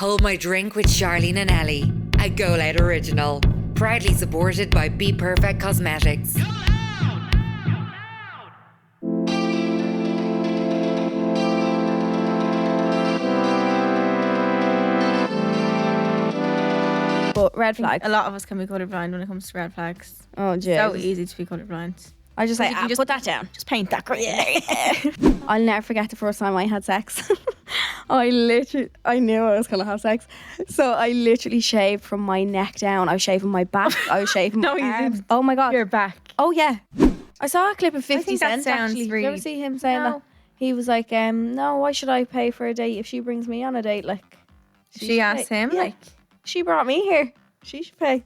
Hold My Drink with Charleen and Ellie, a Go Loud original. Proudly supported by Be Perfect Cosmetics. But red flags. A lot of us can be colourblind when it comes to red flags. Oh, jeez. So easy to be colourblind. I just like, just put that down. Just paint that green. I'll never forget the first time I had sex. I knew I was going to have sex. So I literally shaved from my neck down. I was shaving my back. I was shaving No, my you arms. didn't. Oh my God. Your back. Oh yeah. I saw a clip of 50 think that Cent sounds actually. Did really- you ever see him saying No. that? He was like, no, why should I pay for a date if she brings me on a date? Like, She should asked pay. him, Yeah. like... She brought me here. She should pay.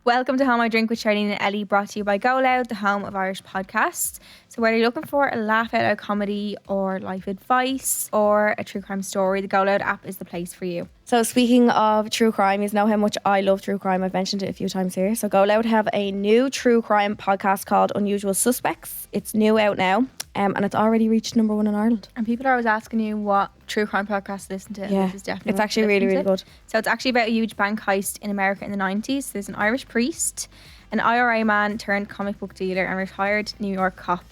Welcome to Hold My Drink with Charleen and Ellie, brought to you by Go Loud, the home of Irish podcasts. So whether you're looking for a laugh out loud comedy or life advice or a true crime story, the Go Loud app is the place for you. So speaking of true crime, you know how much I love true crime. I've mentioned it a few times here. So Go Loud have a new true crime podcast called Unusual Suspects. It's new out now. And it's already reached number 1 in Ireland. And people are always asking you what true crime podcast to listen to. and Yeah, this is definitely it's one to actually really, listen really to. good. So it's actually about a huge bank heist in America in the 90s. There's an Irish priest, an IRA man turned comic book dealer and retired New York cop.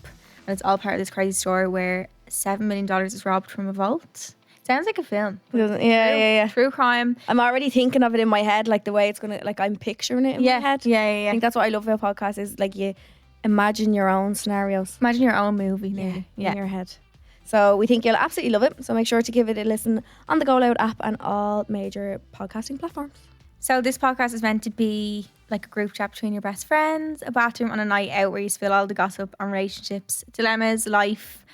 And it's all part of this crazy story where $7 million is robbed from a vault. Sounds like a film. Yeah. True crime. I'm already thinking of it in my head, like the way it's gonna, like I'm picturing it in my head. Yeah. I think that's what I love about podcasts is like you imagine your own scenarios. Imagine your own movie, maybe. in your head. So we think you'll absolutely love it. So make sure to give it a listen on the Go Loud app and all major podcasting platforms. So this podcast is meant to be like a group chat between your best friends, a bathroom on a night out where you spill all the gossip on relationships, dilemmas, life,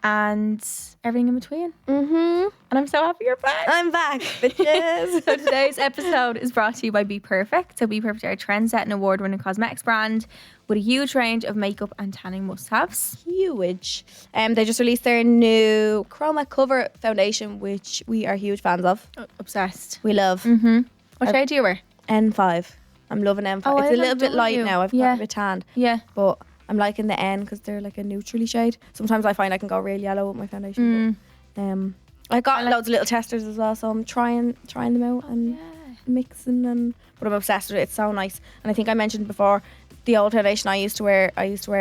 and everything in between. Mm-hmm. And I'm so happy you're back. I'm back, bitches. So today's episode is brought to you by Be Perfect. So Be Perfect are a trend-setting, award-winning cosmetics brand with a huge range of makeup and tanning must-haves. Huge. They just released their new Chroma Cover foundation, which we are huge fans of. Obsessed. We love What shade do you wear? N5. I'm loving N5. Oh, it's I a little like bit light W. now. I've Yeah. got a bit tanned. Yeah. But I'm liking the N because they're like a neutrally shade. Sometimes I find I can go real yellow with my foundation. But, I got loads of little testers as well, so I'm trying them out and mixing. But I'm obsessed with it. It's so nice. And I think I mentioned before, the old foundation I used to wear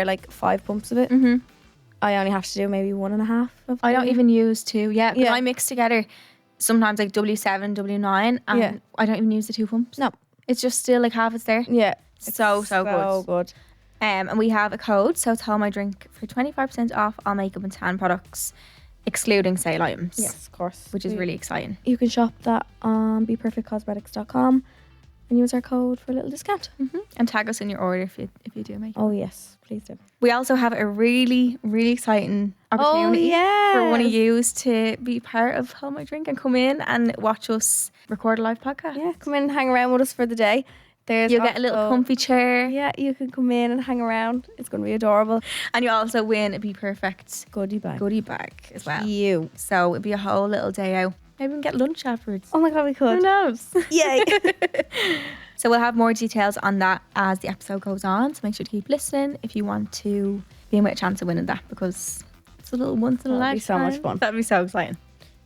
like 5 pumps of it. Mm-hmm. I only have to do maybe 1.5 of I don't them. even use 2. Yeah. 'Cause Yeah. I mix together sometimes like W7, W9, and Yeah. I don't even use the 2 pumps. No. It's just still like half it's there. Yeah. So good. And we have a code, so it's Hold My Drink for 25% off all makeup and tan products, excluding sale items. Yes, of course. Which is really exciting. You can shop that on beperfectcosmetics.com and use our code for a little discount. And tag us in your order if you do make it. Oh yes, please do. We also have a really, really exciting opportunity for one of you to be part of Hold My Drink and come in and watch us record a live podcast. Yeah, come in and hang around with us for the day. You'll get a little also- comfy chair. Yeah, you can come in and hang around. It's going to be adorable. And you also win a Be Perfect Goodie bag. goodie bag as well. You. So it'll be a whole little day out. Maybe we can get lunch afterwards. Oh my God, we Who could. knows? Yay. So we'll have more details on that as the episode goes on. So make sure to keep listening if you want to be in with a chance of winning that, because it's a little once in a That'll be so lifetime. much fun. That'd be so exciting.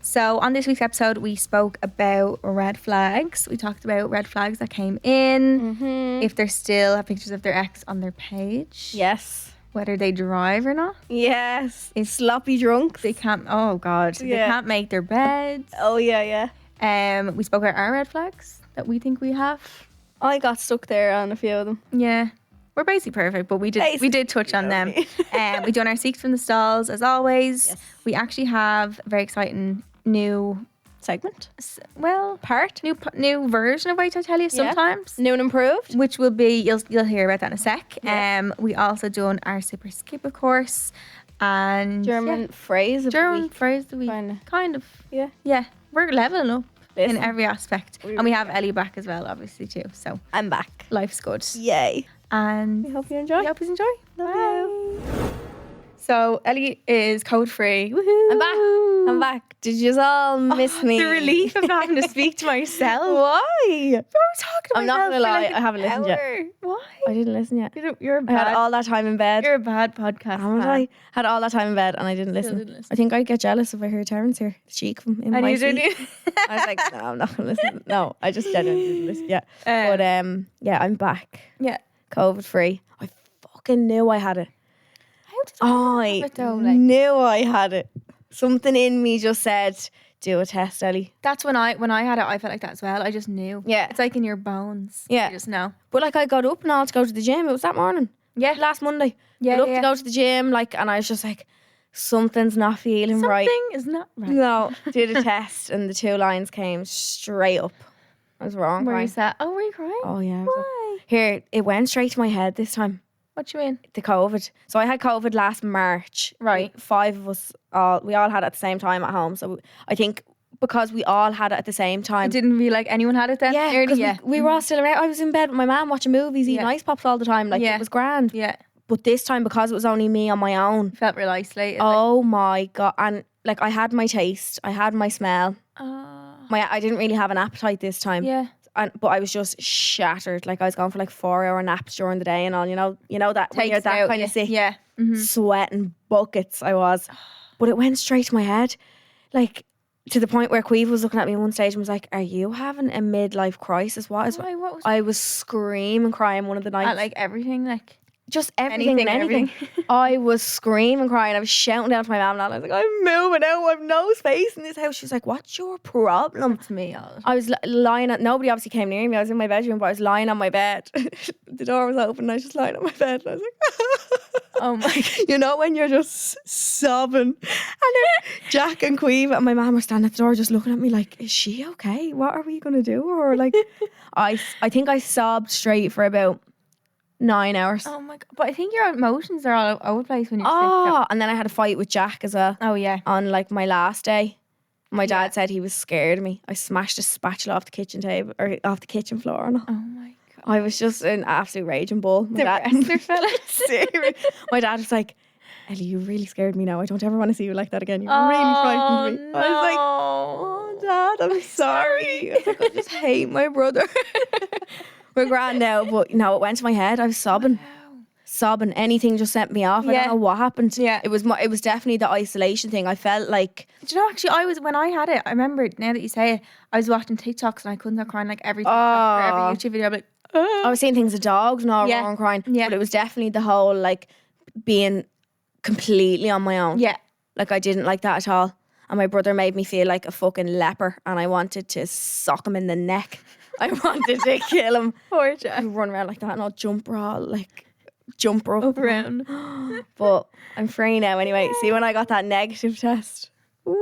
So on this week's episode, we spoke about red flags. We talked about red flags that came in, if they still have pictures of their ex on their page, Yes. whether they drive or not. Yes. Sloppy drunks. They can't. Oh God, they Yeah. can't make their beds. Oh yeah. We spoke about our red flags that we think we have. I got stuck there on a few of them. Yeah. We're basically perfect, but we did touch on them. We've done our Seeks from the Stalls as always. Yes. We actually have a very exciting new Segment. part, new version of Wait I Tell You sometimes, New and improved. which will be you'll hear about that in a sec. Yeah. We also done our Sip or Skip, of course, and German phrase of the German week. phrase of the week. Kind of. Yeah. We're leveling up Listen. in every aspect, We and we really have Ellie back as well, obviously too. So I'm back. life's good, Yay. and We hope you enjoy. we hope you enjoy. Love you. So Ellie is code free. Woohoo! I'm back. Did you all miss me? The relief of not having to speak to myself. Why? I was talking to I'm not myself gonna for lie, like I haven't listened yet. hour. Why? I didn't listen yet. You're a I had bad. all that time in bed. You're a bad podcast. Haven't fan. I? Had all that time in bed and I didn't listen. didn't listen. I think I'd get jealous if I heard Terence here. The cheek of him in And my you seat. didn't. I was like, no, I'm not gonna listen. No, I just genuinely didn't listen. Yeah, but yeah, I'm back. Yeah. COVID free. I fucking knew I had it. How did I I have it though? Like, knew I had it. Something in me just said, "Do a test, Ellie." that's when I had it. I felt like that as well. I just knew. Yeah. It's like in your bones. Yeah. You just know. But like, I got up and all to go to the gym. It was that morning. Yeah. Last Monday. Yeah, Got up yeah. to go to the gym, like, and I was just like, something's not feeling right. Something is not right. No, did a test and the 2 lines came straight up. I was wrong. Were you crying. sad? Oh, were you crying? Oh yeah. I was Why? like- Here, it went straight to my head this time. What you mean? The COVID. So I had COVID last March. Right. 5 of us we all had it at the same time at home. So I think because we all had it at the same I time. didn't feel like anyone had it then. Yeah, Nearly, because we were all still around. I was in bed with my mum watching movies, eating Yeah. ice pops all the time. Like Yeah. it was grand. Yeah. But this time, because it was only me on my own, Felt real isolated. oh my God. And like I had my taste, I had my smell. I didn't really have an appetite this time. yeah. But I was just shattered. Like I was going for like 4-hour naps during the day and all. You know that when you're Takes that out, kind yeah. of sick, Yeah. Mhm. sweating buckets. I was, but it went straight to my head, like to the point where Queeve was looking at me one stage and was like, "Are you having a midlife crisis? What is?" Why, what was I was screaming, crying one of the nights. at like everything? Like Just everything and anything. everything. I was screaming, crying. I was shouting down to my mum and I was like, "I'm moving out. I've no space in this house." She's like, "What's your problem?" That's me all the time. I was lying at, nobody obviously came near me. I was in my bedroom, but I was lying on my bed. The door was open and I was just lying on my bed. And I was like, Oh my God. you know, when you're just sobbing. And then Jack and Queeve and my mum were standing at the door just looking at me like, "Is she okay? What are we going to do?" Or like, I think I sobbed straight for about 9 hours. Oh my God. But I think your emotions are all over the place when you're Oh, sick. and then I had a fight with Jack as well Oh yeah. on like my last day. My dad Yeah. said he was scared of me. I smashed a spatula off the kitchen table or off the kitchen floor, and Oh my God. I was just an absolute raging bull. My The dad, wrestler fella. Serious. My dad was like, "Ellie, you really scared me now. I don't ever want to see you like that again. You really frightened me." I was like, "Oh, Dad, I'm sorry." I was like, "I just hate my brother." We're grand now, but no, it went to my head. I was sobbing. Sobbing. Anything just sent me off. I Yeah. don't know what happened. Yeah. It was definitely the isolation thing. I felt like Do you know, actually, when I had it, I remember, now that you say it, I was watching TikToks and I couldn't stop crying, like every TikTok or every Oh. YouTube video. I'm like, I was seeing things of dogs and all Yeah. wrong crying. Yeah. But it was definitely the whole like being completely on my own. yeah. Like I didn't like that at all. And my brother made me feel like a fucking leper and I wanted to sock him in the neck. I wanted to kill him. Poor I'd Jack. run around like that and I'll jump up. Up around. But I'm free now anyway. See, when I got that negative test. Woo!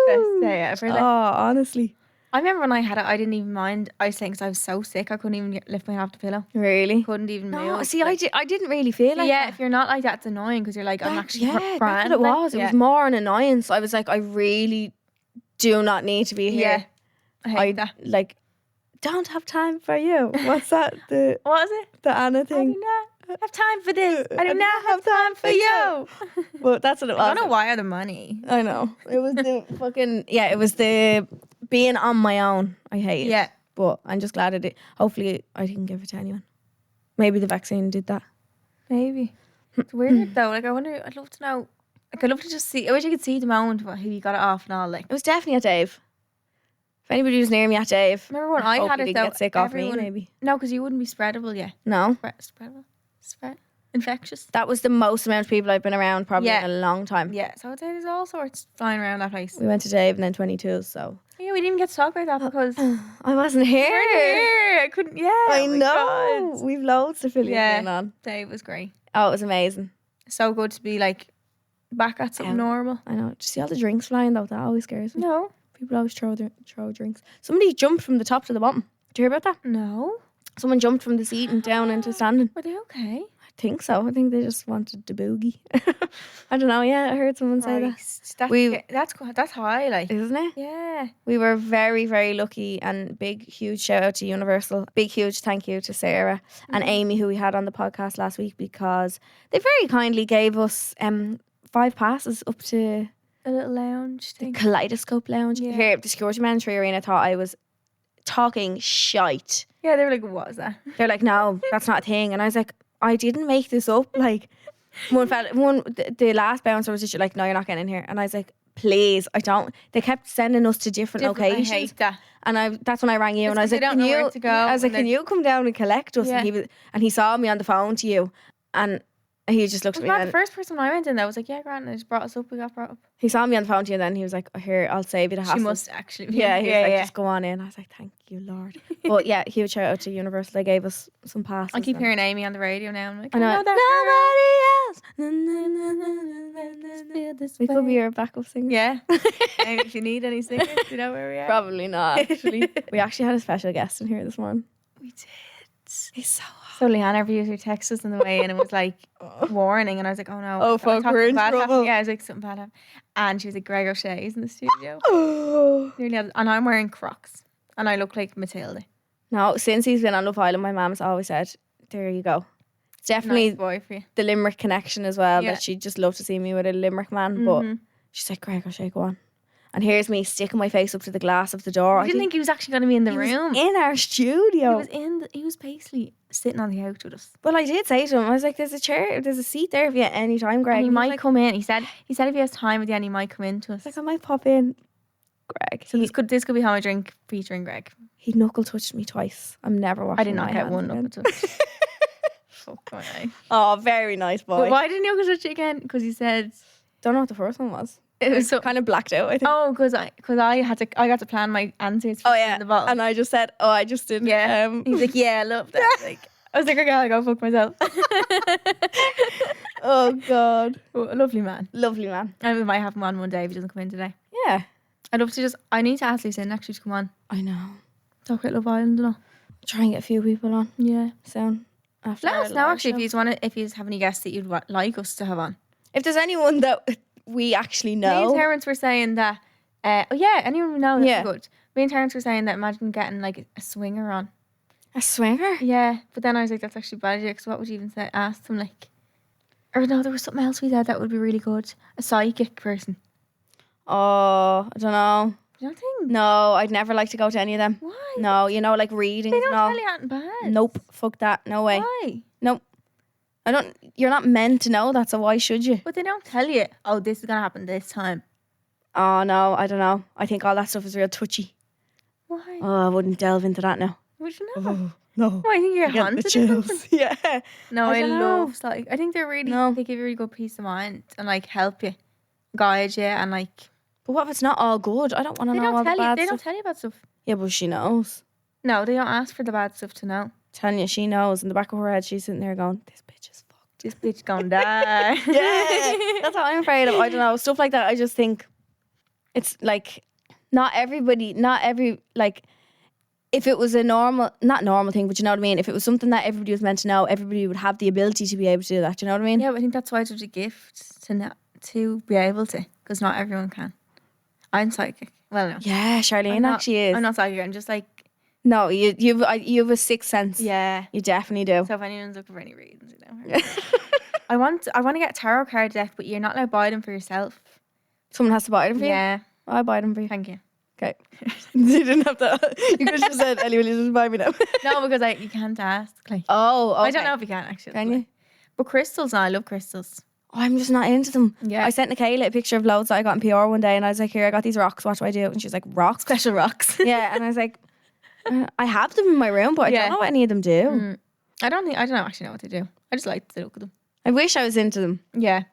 Best day ever. Like, Oh, honestly. I remember when I had it, I didn't even mind isolating because I was so sick. I couldn't even lift my head off the pillow. Really? Couldn't even No, move. see, I didn't really feel like yeah, that. if you're not like that, it's annoying because you're like, I'm actually that's grand. what it like, was. It yeah. was more an annoyance. I was like, I really do not need to be Yeah. here. I hate that. like don't have time for you. What's that? The What is it? Anna I thing. do not have time for this. I do not have time for you. Well, that's what it was. I don't know why the money. I know. It was the fucking it was the being on my own. I hate it. Yeah. But I'm just glad it. Hopefully, I didn't give it to anyone. Maybe the vaccine did that. Maybe. It's weird though. Like I wonder. I'd love to know. Like I'd love to just see. I wish I could see the moment who you got it off and all. Like It was definitely at Dave. If anybody was near me at Dave, remember when I had hopefully it they though. get sick off me. everyone- Maybe No, because you wouldn't be spreadable. Yeah. no. Spreadable. Spread. Infectious. That was the most amount of people I've been around probably Yeah. in a long time. Yeah. So I'd say there's all sorts flying around that place. We went to Dave and then 22, so Yeah, we didn't even get to talk about that because I wasn't here. I couldn't. Yeah. I oh my know. God. We've loads to fill you Yeah. in on. Dave was great. Oh, it was amazing. So good to be like back at something Yeah. normal. I know. Just see all the drinks flying though. That always scares me. No. People always throw drinks. Somebody jumped from the top to the bottom. Did you hear about that? No. Someone jumped from the seat and down into standing. Were they okay? I think so. I think they just wanted the boogie. I don't know. Yeah, I heard someone say that. That's high, like. Isn't it? Yeah. We were very, very lucky and big, huge shout out to Universal. Big, huge thank you to Sarah and Amy, who we had on the podcast last week, because they very kindly gave us 5 passes up to A little lounge thing. Kaleidoscope Lounge. Yeah. Here, the security man in Tree Arena thought I was talking shite. Yeah, they were like, what was that? They're like, no, that's not a thing. And I was like, I didn't make this up. Like, the last bouncer was just like, no, you're not getting in here. And I was like, please, I don't. They kept sending us to different locations. I hate that. And that's when I rang you, and I was It's like, 'cause they don't know where to go, I was like, and can they- you come down and collect us? Yeah. And he saw me on the phone to you, and he just looked It at was me. not the And first person I went in. I was like, yeah, Grant. And they just brought us up. We got brought up. he saw me on the phone to you, and then he was like, oh, here, I'll save you the hassle. She must actually. Be. Yeah, he was like, just go on in. I was like, thank you, Lord. But yeah, huge shout out to Universal. They gave us some passes. I keep and- hearing Amy on the radio now. I'm like, I know. that Nobody else. this We could be way. your backup singer. Yeah. Maybe if you need any singers, you know where we are. Probably not, actually. We actually had a special guest in here this morning. We did. He's so hot. So Leanne reviews her text us on the way in and was like warning, and I was like, oh no. Oh, I fuck, thought we're in something bad trouble. happened. Yeah, I was like, something bad happened. And she was like, Greg O'Shea's in the studio. Nearly had, and I'm wearing Crocs. And I look like Matilda. No, since he's been on Love Island, my mum's always said, there you go. It's definitely Nice boy for you. the Limerick connection as well, Yeah. that she'd just love to see me with a Limerick man. But she's like, Greg O'Shea, go on. And here's me sticking my face up to the glass of the door. I didn't think he was actually going to be in the he room. was in our studio. He was basically sitting on the couch with us. Well, I did say to him, I was like, there's a seat there if you at any time, Greg. And he was might like, come in. He said if he has time at the end, he might come in to us. like, I might pop in. Greg. So this could be how I drink featuring Greg. He knuckle touched me twice. I'm never washing I did not my get hands one again. knuckle touch. Fuck my eye. Oh, very nice boy. But why didn't you knuckle touch it again? Because he said Don't know what the first one was. it was so. Kind of blacked out, I think. Oh, because I got to plan my answers. Oh, yeah. in the bottle. And I just said, I just did. Yeah. He's like, yeah, I love that. Like, I was like, I gotta go fuck myself. Oh, God. Oh, a lovely man. Lovely man. I might have him on one day if he doesn't come in today. Yeah. I'd love to I need to ask Lucinda actually to come on. I know. Talk about Love Island and all. Try and get a few people on Yeah. soon. After Let our us know live actually show. if you have any guests that you'd like us to have on. If there's anyone that we actually Me and know. Terrence were saying that, anyone we know that's Yeah. good. Me and Terrence were saying that imagine getting like a swinger on. A swinger? Yeah, but then I was like, that's actually a bad idea because what would you even say? Ask them like, or no, there was something else we said that would be really good. A psychic person. Oh, I don't know. You don't think? No, I'd never like to go to any of them. Why? No, like readings They and don't all. tell you anything bad. Nope, fuck that. No way. Why? Nope. I don't. You're not meant to know that, so why should you? But they don't tell you, oh, this is going to happen this time. Oh no, I don't know. I think all that stuff is real touchy. Why? Oh, I wouldn't delve into that now. Would you know? No. Why, I think you're I get the haunted or chills. something. Yeah. No, I I, dunno. love like I think they're really No. they give you really good peace of mind and like help you, guide you, and like But what if it's not all good? I don't want to they know all don't the tell you bad they stuff. don't tell you about stuff. Yeah, but she knows. No, they don't ask for the bad stuff to know. Telling you, she knows. In the back of her head, she's sitting there going, "This bitch is fucked." This bitch gonna die. Yeah, that's what I'm afraid of. I don't know, stuff like that. I just think it's like not every like. If it was a not normal thing, but you know what I mean? If it was something that everybody was meant to know, everybody would have the ability to be able to do that. Do you know what I mean? Yeah, but I think that's why it's such a gift to be able to, because not everyone can. I'm psychic. Well, no. Yeah, Charlene I'm not- actually is. I'm not psychic. I'm just like No, you have a sixth sense. yeah. You definitely do. So if anyone's looking for any reasons, you know. I want to get a tarot card deck, but you're not allowed to buy them for yourself. Someone has to buy them for you. Yeah. I'll buy them for you. Thank you. Okay. You didn't have to. You could have just said, "Ellie, will you just buy me them?" No, because you can't ask. Like Oh, okay. I don't know if you can actually. Can you? But crystals, I love crystals. Oh, I'm just not into them. Yeah. I sent Nikayla a picture of loads that I got in PR one day, and I was like, "Here, I got these rocks. What do I do?" And she's like, "Rocks." Special rocks. Yeah, and I was like, "I have them in my room, but I Yeah. don't know what any of them do." I don't actually know what they do. I just like the look of them. I wish I was into them. Yeah.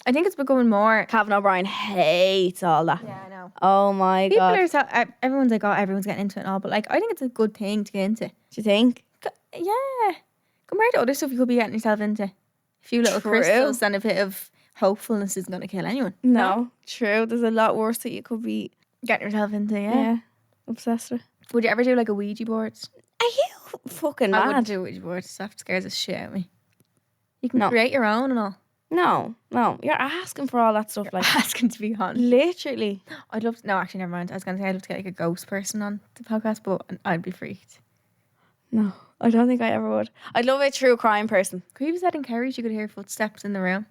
I think it's becoming more. Calvin O'Brien hates all that. Yeah, I know. Oh my People god. are so everyone's like, oh, everyone's getting into it and all, but like I think it's a good thing to get into. Do you think? Yeah. Compared to other stuff you could be getting yourself into. A few little True. crystals and a bit of hopefulness isn't going to kill anyone. No, true. There's a lot worse that you could be. Getting yourself into, Yeah, obsessed with. Would you ever do like a Ouija board? Are you fucking I wouldn't mad? do a Ouija board. That scares the shit out of me. You can No. create your own and all. No, you're asking for all that stuff. Like Asking to be on. literally. I'd love to, no, actually, never mind. I was going to say I'd love to get like a ghost person on the podcast, but I'd be freaked. No, I don't think I ever would. I'd love a true crime person. Could you have said in Kerry you could hear footsteps in the room?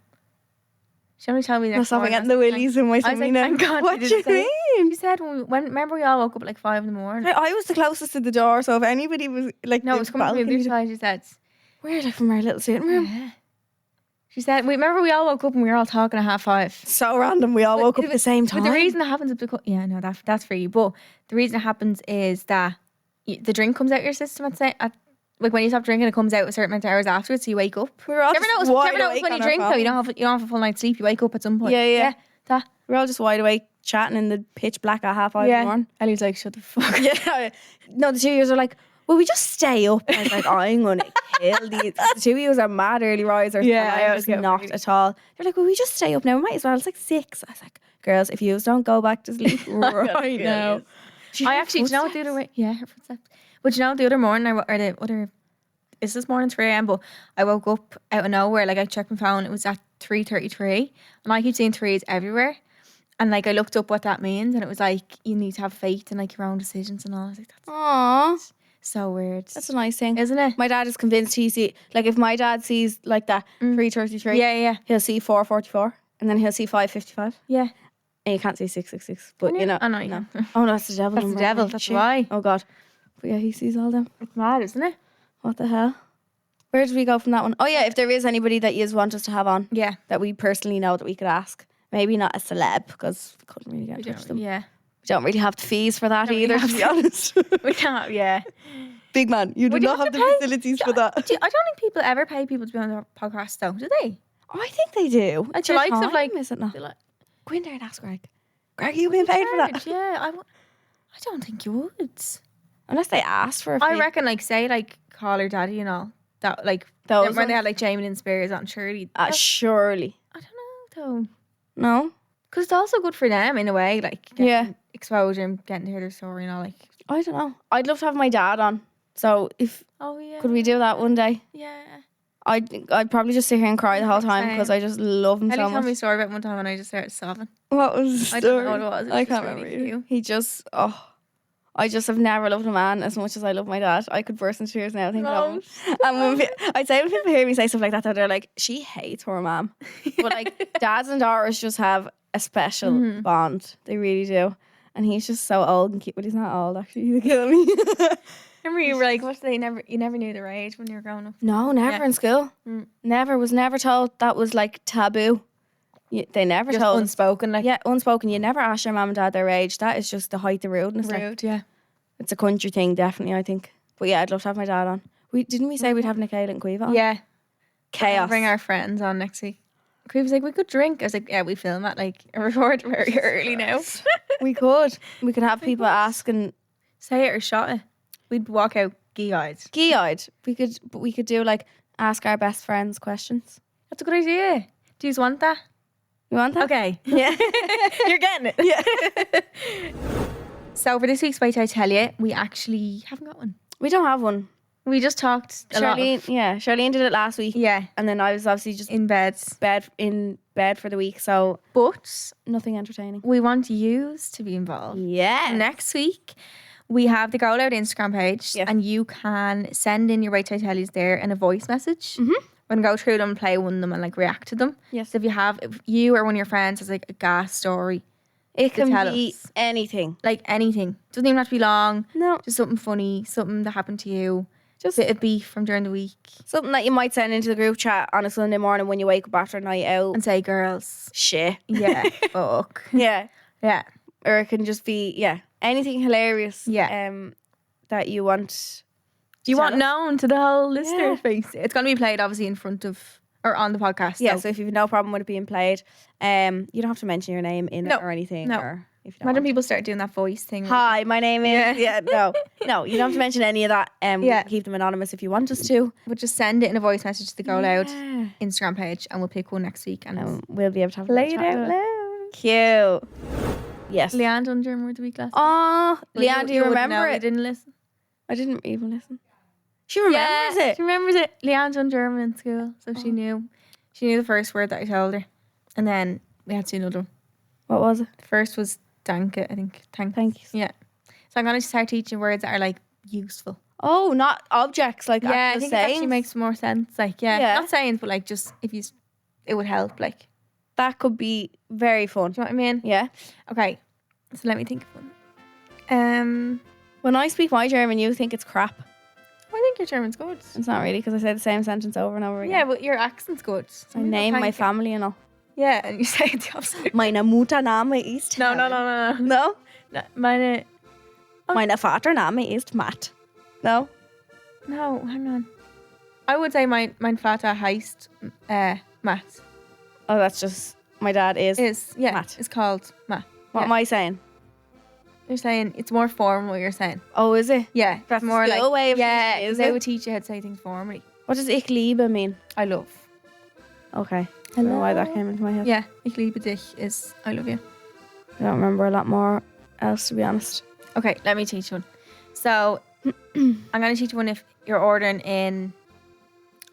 She only told me the Not next stopping morning. at the willies in my I was tummy like, now. thank God What you do you didn't say it. mean? She said remember we all woke up at like 5 in the morning. I was the closest to the door, so if anybody was like, No, it the was coming from the balcony other side. She said. We're like from our little sitting room. Yeah. She said, remember we all woke up and we were all talking at 5:30. So random. We all woke up at the same time. But the reason that happens is because, no, that's for you. But the reason it happens is that the drink comes out your system like when you stop drinking, it comes out a certain amount of hours afterwards, so you wake up. we were all Never just notice wide when awake you on our drink though, you phones. don't have a full night's sleep. You wake up at some point. Yeah. That. We're all just wide awake chatting in the pitch black at 5:30 in the morning. Ellie's like, shut the fuck. Yeah. No, the 2 years are like, will we just stay up? I was like, I'm gonna kill these. The 2 years are mad early risers. Yeah, and I I'm always just get not worried. at all. They're like, well, we just stay up now. We might as well. It's like 6. I was like, girls, if you don't go back to sleep right now. I actually, do you know what the other way? Yeah, her footsteps. But you know, the other morning, it's this morning 3 a.m. But I woke up out of nowhere. Like I checked my phone, it was at 3:33, and I keep seeing threes everywhere. And like I looked up what that means, and it was like you need to have faith in like your own decisions and all. I was like, that's Aww, so weird, that's a nice thing, isn't it? My dad is convinced he see like if my dad sees like that 3:33, Yeah, he'll see 4:44, and then he'll see 5:55, yeah. and you can't see 6:66. But you know, I know you no. can. Oh no, that's the devil. That's the number, devil, right? that's Shit. why. Oh god, but yeah, he sees all them. It's mad, isn't it? What the hell? Where did we go from that one? Oh yeah, if there is anybody that you want us to have on Yeah, that we personally know that we could ask. Maybe not a celeb because we couldn't really get in touch with them. yeah. We don't really have the fees for that Don't really either, have to be honest. We can't. Yeah. Big man, you do Would you not have have to the pay? facilities for that. I don't think people ever pay people to be on their podcast, though, do they? Oh, I think they do. Like It's the their likes of time, like, is it not? they're like, Go in there and ask Greg. Greg, are you being paid for that? charge, yeah, I don't think you would. Unless they ask for a fee. I reckon, like, say, like, Call Her Daddy and all that, like, Those when they ones? had like Jamie and Spears on, surely. Surely. I don't know though, No? because it's also good for them in a way, like, getting Yeah. exposure and getting to hear their story and all, like. I don't know. I'd love to have my dad on. So if Oh yeah. could we do that one day? Yeah. I'd probably just sit here and cry the whole time Same. because I just love him Ellie so told me a much. story about one time when I just started sobbing. What was the I don't story? know what it was. It was I just can't really remember. cute. He just I just have never loved a man as much as I love my dad. I could burst into tears now thinking of him. And I'd say when people hear me say stuff like that, though, they're like, she hates her mom. But like dads and daughters just have a special bond. They really do. And he's just so old and cute. But he's not old, actually. He'd kill me. Remember you were like, you never knew their age when you were growing up. No, never Yeah. in school. Was never told that was like taboo. They never Just told us. unspoken, like. Yeah, unspoken. You never ask your mum and dad their age. That is just the height of rudeness. like. Rude, yeah. It's a country thing, definitely, I think. But yeah, I'd love to have my dad on. Didn't we say we'd have Nicola and Quiva on? Yeah. Chaos. Bring our friends on next week. He was like, we could drink. I was like, yeah, we film at like a record very early now. We could. We could have people asking. Say it or shot it. We'd walk out gee-eyed. Gee-eyed. We could do like ask our best friends questions. That's a good idea. Do you want that? You want that? Okay. Yeah. You're getting it. Yeah. So for this week's Wait Till I Tell You, we actually haven't got one. We don't have one. We just talked a lot. Charlene did it last week. Yeah. And then I was obviously just In bed. in bed for the week, so But nothing entertaining. we want yous to be involved. Yeah. Next week, we have the Go Loud Instagram page, Yes. and you can send in your Wait Till I Tell Yous there in a voice message. Mhm. We're going to go through them, play one of them, and like react to them. Yes. So if you or one of your friends has like a gas story, It can tell be us. anything. like anything, doesn't even have to be long, No. just something funny, something that happened to you, Just bit of beef from during the week, something that you might send into the group chat on a Sunday morning when you wake up after a night out. and say, girls, Shit. yeah, fuck. Yeah. Yeah. Or it can just be, anything hilarious. Yeah. That you want. Do you Tell want us. known to the whole listener Yeah. face? It's going to be played obviously in front of, or on the podcast. Yeah, so so if you've no problem with it being played, you don't have to mention your name in No, it or anything. no. Or if you don't imagine want people start doing that voice thing. to. Hi, my name is. Yeah. No, you don't have to mention any of that. We Yeah. can keep them anonymous if you want us to. But just send it in a voice message to the Go Loud Yeah. Instagram page, and we'll pick one next week and We'll be able to have a play little it chat out to loud. Cute. Yes. Leanne done German word of the week last week. Oh, Well, Leanne, do you wouldn't remember know, you it? didn't listen. I didn't even listen. She remembers it. She remembers it. Leanne done German in school, so she knew. She knew the first word that I told her, and then we had to do another one. What was it? The first was danke, I think. Thanks. Thanks. Yeah. So I'm going to start teaching words that are like useful. Oh, not objects like Yeah, I actual think it actually sayings. makes more sense. Like, yeah, Yeah. not sayings, but like just if you, it would help. Like, That could be very fun. Do you know what I mean? Yeah. Okay, so let me think of one. When I speak my German, you think it's crap. I think your German's good. It's not really because I say the same sentence over and over again. Yeah, but your accent's good. I name my family and all. Yeah, and you say it the opposite. Meine Muttername ist. No. No? No, meine... Meine Vatername ist Matt. No? No, hang on. I would say mein Vater heißt Matt. Oh, that's just my dad is. Matt. It's called Matt. What am I saying? You're saying it's more formal what you're saying. Oh, is it? Yeah. That's more the like way of yeah, teaching, is they it? would teach you how to say things formally. What does ich liebe mean? I love. Okay. I don't know why that came into my head. Yeah, ich liebe dich is I love you. I don't remember a lot more else, to be honest. Okay, let me teach one. So I'm gonna teach one if you're ordering in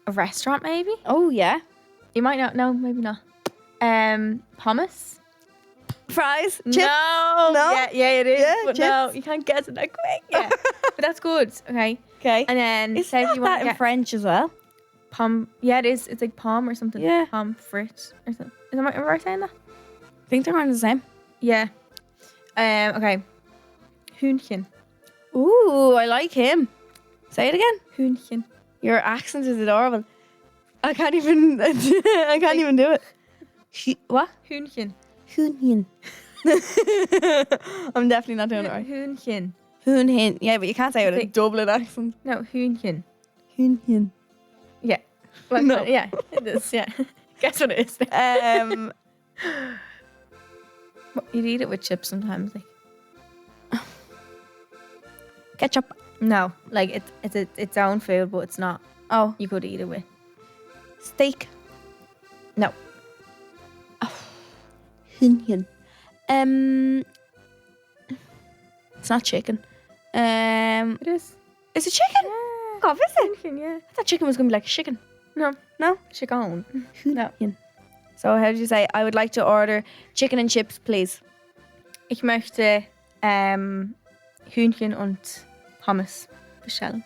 a restaurant maybe. Oh, yeah. You might not no, maybe not. Hummus. Fries? Chips? No. No? Yeah, it is. Yeah, but chips. no, you can't guess it that quick. Yeah. But that's good. Okay. Okay. And then It's say if not you want that to in get French as well. pom. Yeah, it is. It's like pom or something. Yeah. Pom frit or something. Am I right saying that? I think they're kind of the same. Yeah. Okay. Hühnchen. Ooh, I like him. Say it again. Hühnchen. Your accent is adorable. I can't even. I can't even do it. What? Hühnchen. Hühnchen. I'm definitely not doing it right. Hühnchen. Hühnchen. Yeah, but you can't say it with a Dublin accent. No, Hühnchen. Hühnchen. Yeah. Well, No. Yeah, it is. Yeah. Guess what it is. You'd eat it with chips sometimes. Like. Ketchup. No, like it's its own food, but it's not. Oh, You could eat it with. steak. No. Hühnchen. It's not chicken. It is. Is it chicken? Yeah. God, is it? Hühnchen, yeah. I thought chicken was gonna be like a chicken. No. No. Chicken. No. Hühnchen. So how did you say? I would like to order chicken and chips, please. Ich möchte Hühnchen und Pommes bestellen.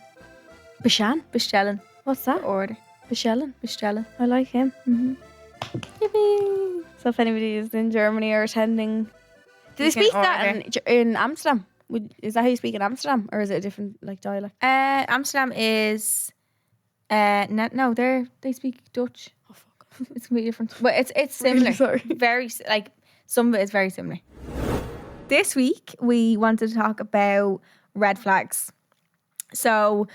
Bestellen. What's that? Order. Bestellen. I like him. Mhm. Yippee. So if anybody is in Germany or attending, do they You can speak that order. in Amsterdam? Is that how you speak in Amsterdam, or is it a different like dialect? Amsterdam is no, they speak Dutch. Oh fuck! It's completely different. But it's similar. Really sorry. Very like some of it is very similar. This week we wanted to talk about red flags. So,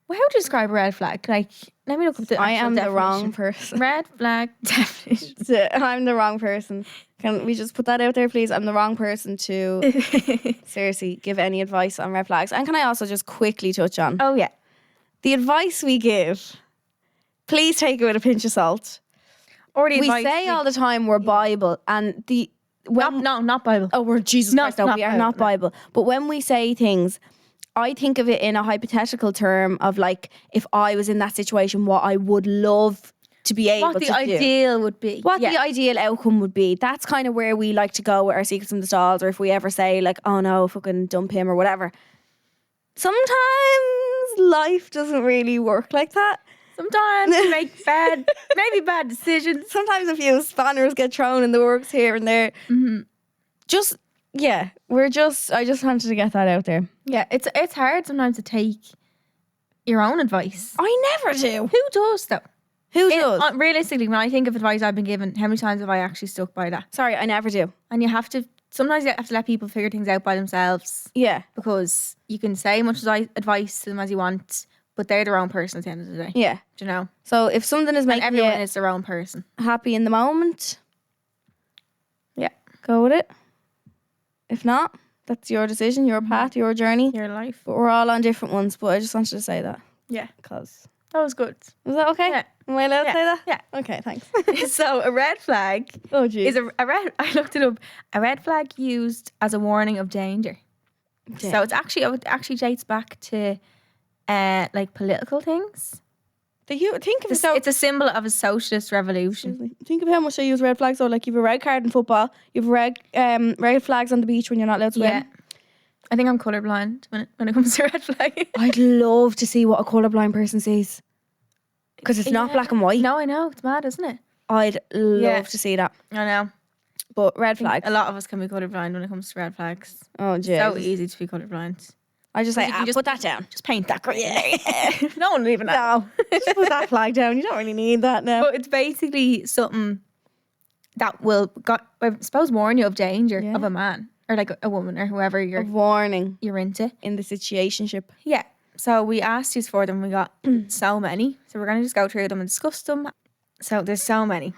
how would you describe a red flag? Like, let me look up the I actual am the definition. wrong person. Red flag definition. I'm the wrong person. Can we just put that out there, please? I'm the wrong person to seriously give any advice on red flags. And can I also just quickly touch on Oh yeah. the advice we give? Please take it with a pinch of salt. Or the We advice say all the time we're Bible, and not Bible. Oh, we're Jesus No, Christ. No, not we are Bible, not no. Bible. But when we say things, I think of it in a hypothetical term of like, if I was in that situation, what I would love to be able What to the do. ideal would be. What Yeah. the ideal outcome would be. That's kind of where we like to go with our secrets from the stalls, or if we ever say like, oh no, fucking dump him or whatever. Sometimes life doesn't really work like that. Sometimes we make maybe bad decisions. Sometimes a few spanners get thrown in the works here and there. Mm-hmm. I just wanted to get that out there. Yeah, it's hard sometimes to take your own advice. I never do. Who does though? Who does? Realistically, when I think of advice I've been given, how many times have I actually stuck by that? Sorry, I never do. And sometimes you have to let people figure things out by themselves, Yeah. because you can say much advice to them as you want, but they're their own person at the end of the day. Yeah. Do you know? So if something is And making everyone you is their own person. happy in the moment, Yeah. go with it. If not, that's your decision, your path, your journey. Your life. But we're all on different ones. But I just wanted to say that. Yeah. Because That was good. was that okay? Yeah. Am I allowed to Yeah. say that? Yeah. Okay, thanks. So a red flag Oh geez. is a red. I looked it up. A red flag used as a warning of danger. So it actually dates back to like political things. Think of It's, it. it's a symbol of a socialist revolution. Think of how much they use red flags. So, like, you have a red card in football. You have red flags on the beach when you're not allowed to swim. Yeah. I think I'm colourblind when it comes to red flag. I'd love to see what a colourblind person sees. Because it's not Yeah. black and white. No, I know. It's mad, isn't it? I'd love Yeah. to see that. I know. But red flags. A lot of us can be colourblind when it comes to red flags. Oh, It's jeez. so easy to be colourblind. I just say, you can just- put that down. Just paint that green. No one will even know. No, just put that flag down. You don't really need that now. But it's basically something that will, I suppose, warn you of danger Yeah. of a man or like a woman or whoever A you're warning into. in the situationship. Yeah. So we asked you for them. We got so many. So we're going to just go through them and discuss them. So there's so many.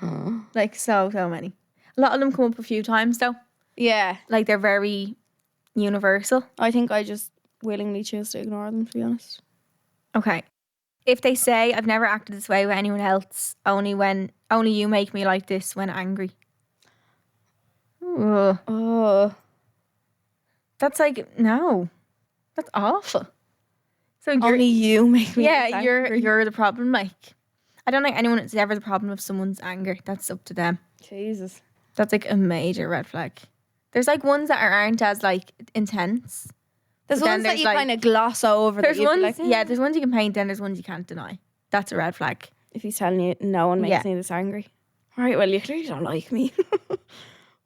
Like so many. A lot of them come up a few times though. Yeah, Like they're very universal. I think I just willingly choose to ignore them, to be honest. Okay. If they say, I've never acted this way with anyone else, only you make me like this when angry. Ugh. Oh, That's like, no. That's awful. So only you make me. yeah, you're the problem. Like, I don't think anyone is ever the problem of someone's anger. That's up to them. Jesus. That's like a major red flag. There's like ones that aren't as like intense. There's But then ones that there's, you like- kind of gloss over. There's that you'd be ones, like, yeah, there's ones you can paint, then there's ones you can't deny. That's a red flag. If he's telling you no one makes Yeah. me this angry. All right, well, you clearly don't like me.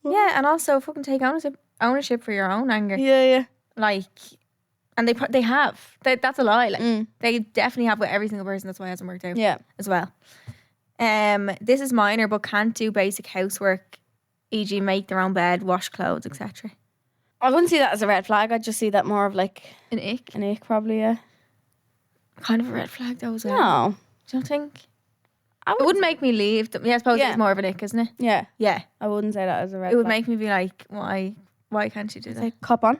Yeah, and also fucking take ownership for your own anger. yeah. Like, and they have. That's a lie. Like, Mm. they definitely have with every single person. That's why it hasn't worked out. Yeah. As well. This is minor, but can't do basic housework, e.g., make their own bed, wash clothes, etc. I wouldn't see that as a red flag. I'd just see that more of like An ick. an ick, probably, yeah. Kind of a red flag, though, as well. No. Do you think? I It wouldn't make me leave them. Yeah, I suppose Yeah. it's more of an ick, isn't it? Yeah, Yeah. I wouldn't say that as a red It would flag. make me be like, why can't you do that? Like, cop on.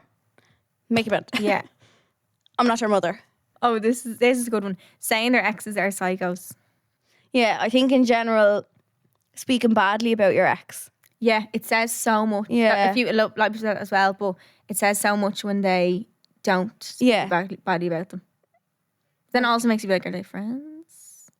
Make a bed. Yeah. I'm not your mother. Oh, this is a good one. Saying their exes are psychos. Yeah, I think in general, speaking badly about your ex. Yeah, it says so much. Yeah. If you like that as well, but it says so much when they don't speak Yeah. badly about them. Then it also makes you be like, are they friends?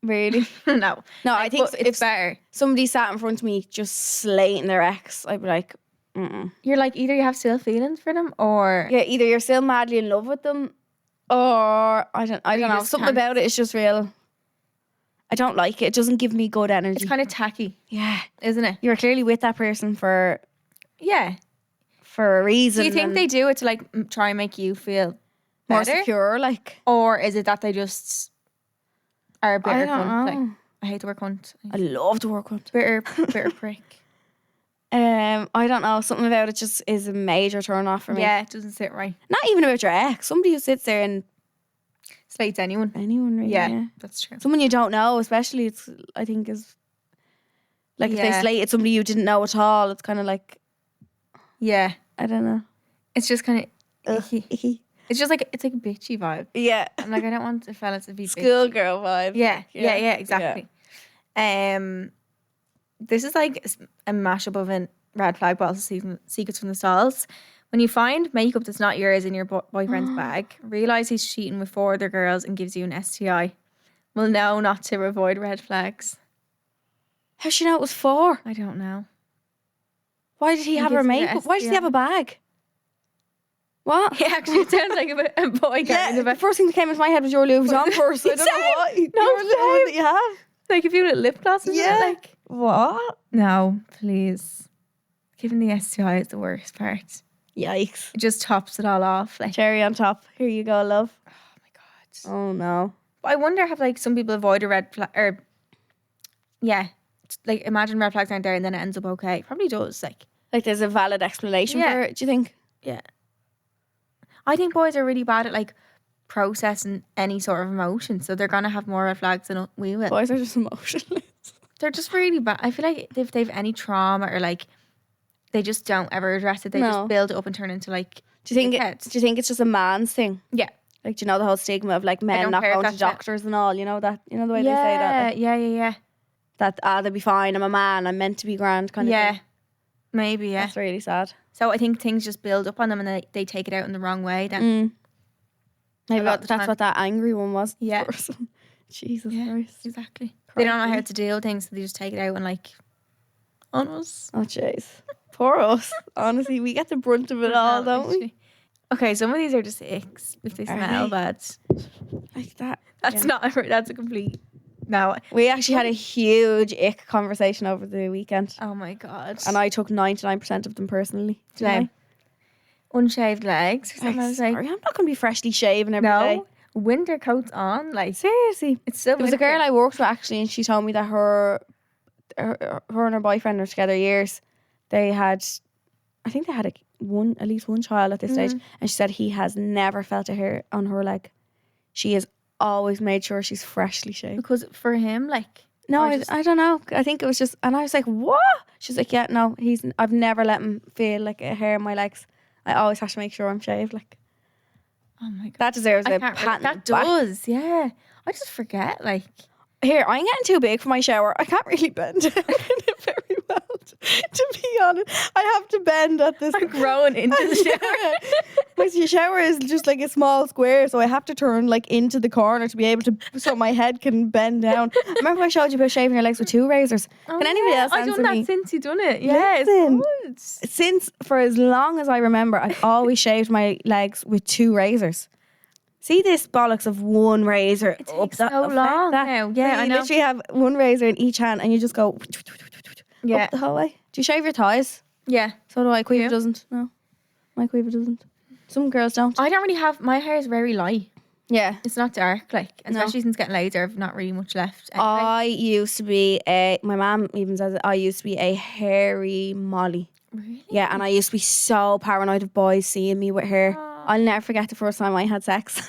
Really? No. No, I think But if it's better. somebody sat in front of me just slating their ex, I'd be like, mm-mm. You're like, either you have still feelings for them or Yeah, either you're still madly in love with them, or I don't you know. just Something can't- about it is just real. I don't like it. It doesn't give me good energy. it's kind of tacky, yeah, isn't it? you're clearly with that person for Yeah. a reason. Do you think and they do it to like try and make you feel more better? secure? Like, Or is it that they just are a bitter I don't cunt? know. Like, I hate the word cunt. I love to work with. Bitter prick. I don't know. Something about it just is a major turn off for me. Yeah, it doesn't sit right. Not even about your ex. Somebody who sits there and Slates anyone. anyone really. Yeah, that's true. Someone you don't know, especially, it's I think is like if they Yeah. slated somebody you didn't know at all. It's kind of like, Yeah, I don't know. it's just kind of icky. Icky. It's just like, it's like a bitchy vibe. Yeah. I'm like, I don't want the fella to be bitchy. Schoolgirl vibe. Yeah, exactly. This is like a mashup of a red flag, but also secrets from the stalls. When you find makeup that's not yours in your boyfriend's bag, realize he's cheating with 4 other girls and gives you an STI. We'll know not to avoid red flags. How'd she know it was 4? I don't know. Why did he have her gives you the makeup? Why does he STI. have a bag? What? Yeah, actually, it sounds like a boy carrying Yeah, a the bag. first thing that came into my head was your Louis Vuitton purse. I don't know Same. why. No, Your little one that you have. Like a few little lip glosses. Yeah. Like, What? no, please. Giving the STI is the worst part. Yikes. It just tops it all off. Like, Cherry on top. Here you go, love. oh my god. Oh no. I wonder have like some people avoid a red flag or yeah, like imagine red flags aren't there and then it ends up okay. Probably does. Like There's a valid explanation Yeah. for it, do you think? yeah, I think boys are really bad at like processing any sort of emotion, so they're gonna have more red flags than we will. Boys are just emotionless. They're just really bad. I feel like if they've any trauma or like they just don't ever address it, they No. just build it up and turn into like Do you think dickheads. do you think it's just a man's thing? Yeah. Like, do you know the whole stigma of like men don't not care if going to that's it. doctors and all? You know that? You know the way they say that? Like, Yeah. that they'll be fine. I'm a man. I'm meant to be grand. Kind of Yeah. thing. Maybe, yeah. That's really sad. So I think things just build up on them and they take it out in the wrong way then. Mm. Maybe A lot of the that's time. what that angry one was. Yeah. Jesus Yeah. Christ. Exactly. They don't know how Crikey. to deal with things, so they just take it out and like on us. Oh jeez. Poor us. Honestly, we get the brunt of it all, don't we? Okay, some of these are just icks if they Are smell they? bad. Like that. That's Yeah. not. That's a complete No. We actually had a huge ick conversation over the weekend. Oh my God. And I took 99% of them personally. Same. Didn't Unshaved legs. I? I was like, Sorry, I'm not going to be freshly shaven every day. no. Winter coats on. Like, Seriously. it's still There was a winter. girl I worked with actually, and she told me that her and her boyfriend were together years. They had, I think they had at least one child at this stage, and she said he has never felt a hair on her leg. She has always made sure she's freshly shaved. Because for him, like, No, or just- I don't know. I think it was just, and I was like, what? She's like, yeah, no, I've never let him feel like a hair on my legs. I always have to make sure I'm shaved. Like, oh my God. that deserves I a can't pat. that does, yeah. I just forget, like, Here, I'm getting too big for my shower. I can't really bend down in it very well, to be honest. I have to bend at this. I'm growing into the shower. My shower is just like a small square, so I have to turn like into the corner to be able to, so my head can bend down. Remember I showed you about shaving your legs with 2 razors? Can anybody else I've answer done me? that since you done it. Yeah, Listen. it's good. Since, for as long as I remember, I've always shaved my legs with 2 razors. See this bollocks of one razor. It takes so long now. Yeah, So I you know. literally have one razor in each hand and you just go Yeah. up the whole way. Do you shave your thighs? Yeah. So do I. Quiva Yeah. doesn't. No. My Quiva doesn't. Some girls don't. I don't really have, my hair is very light. Yeah. It's not dark, like, No. especially since getting laser, I've not really much left. Anyway. I used to be my mum even says it, I used to be a hairy Molly. Really? Yeah, and I used to be so paranoid of boys seeing me with hair. I'll never forget the first time I had sex.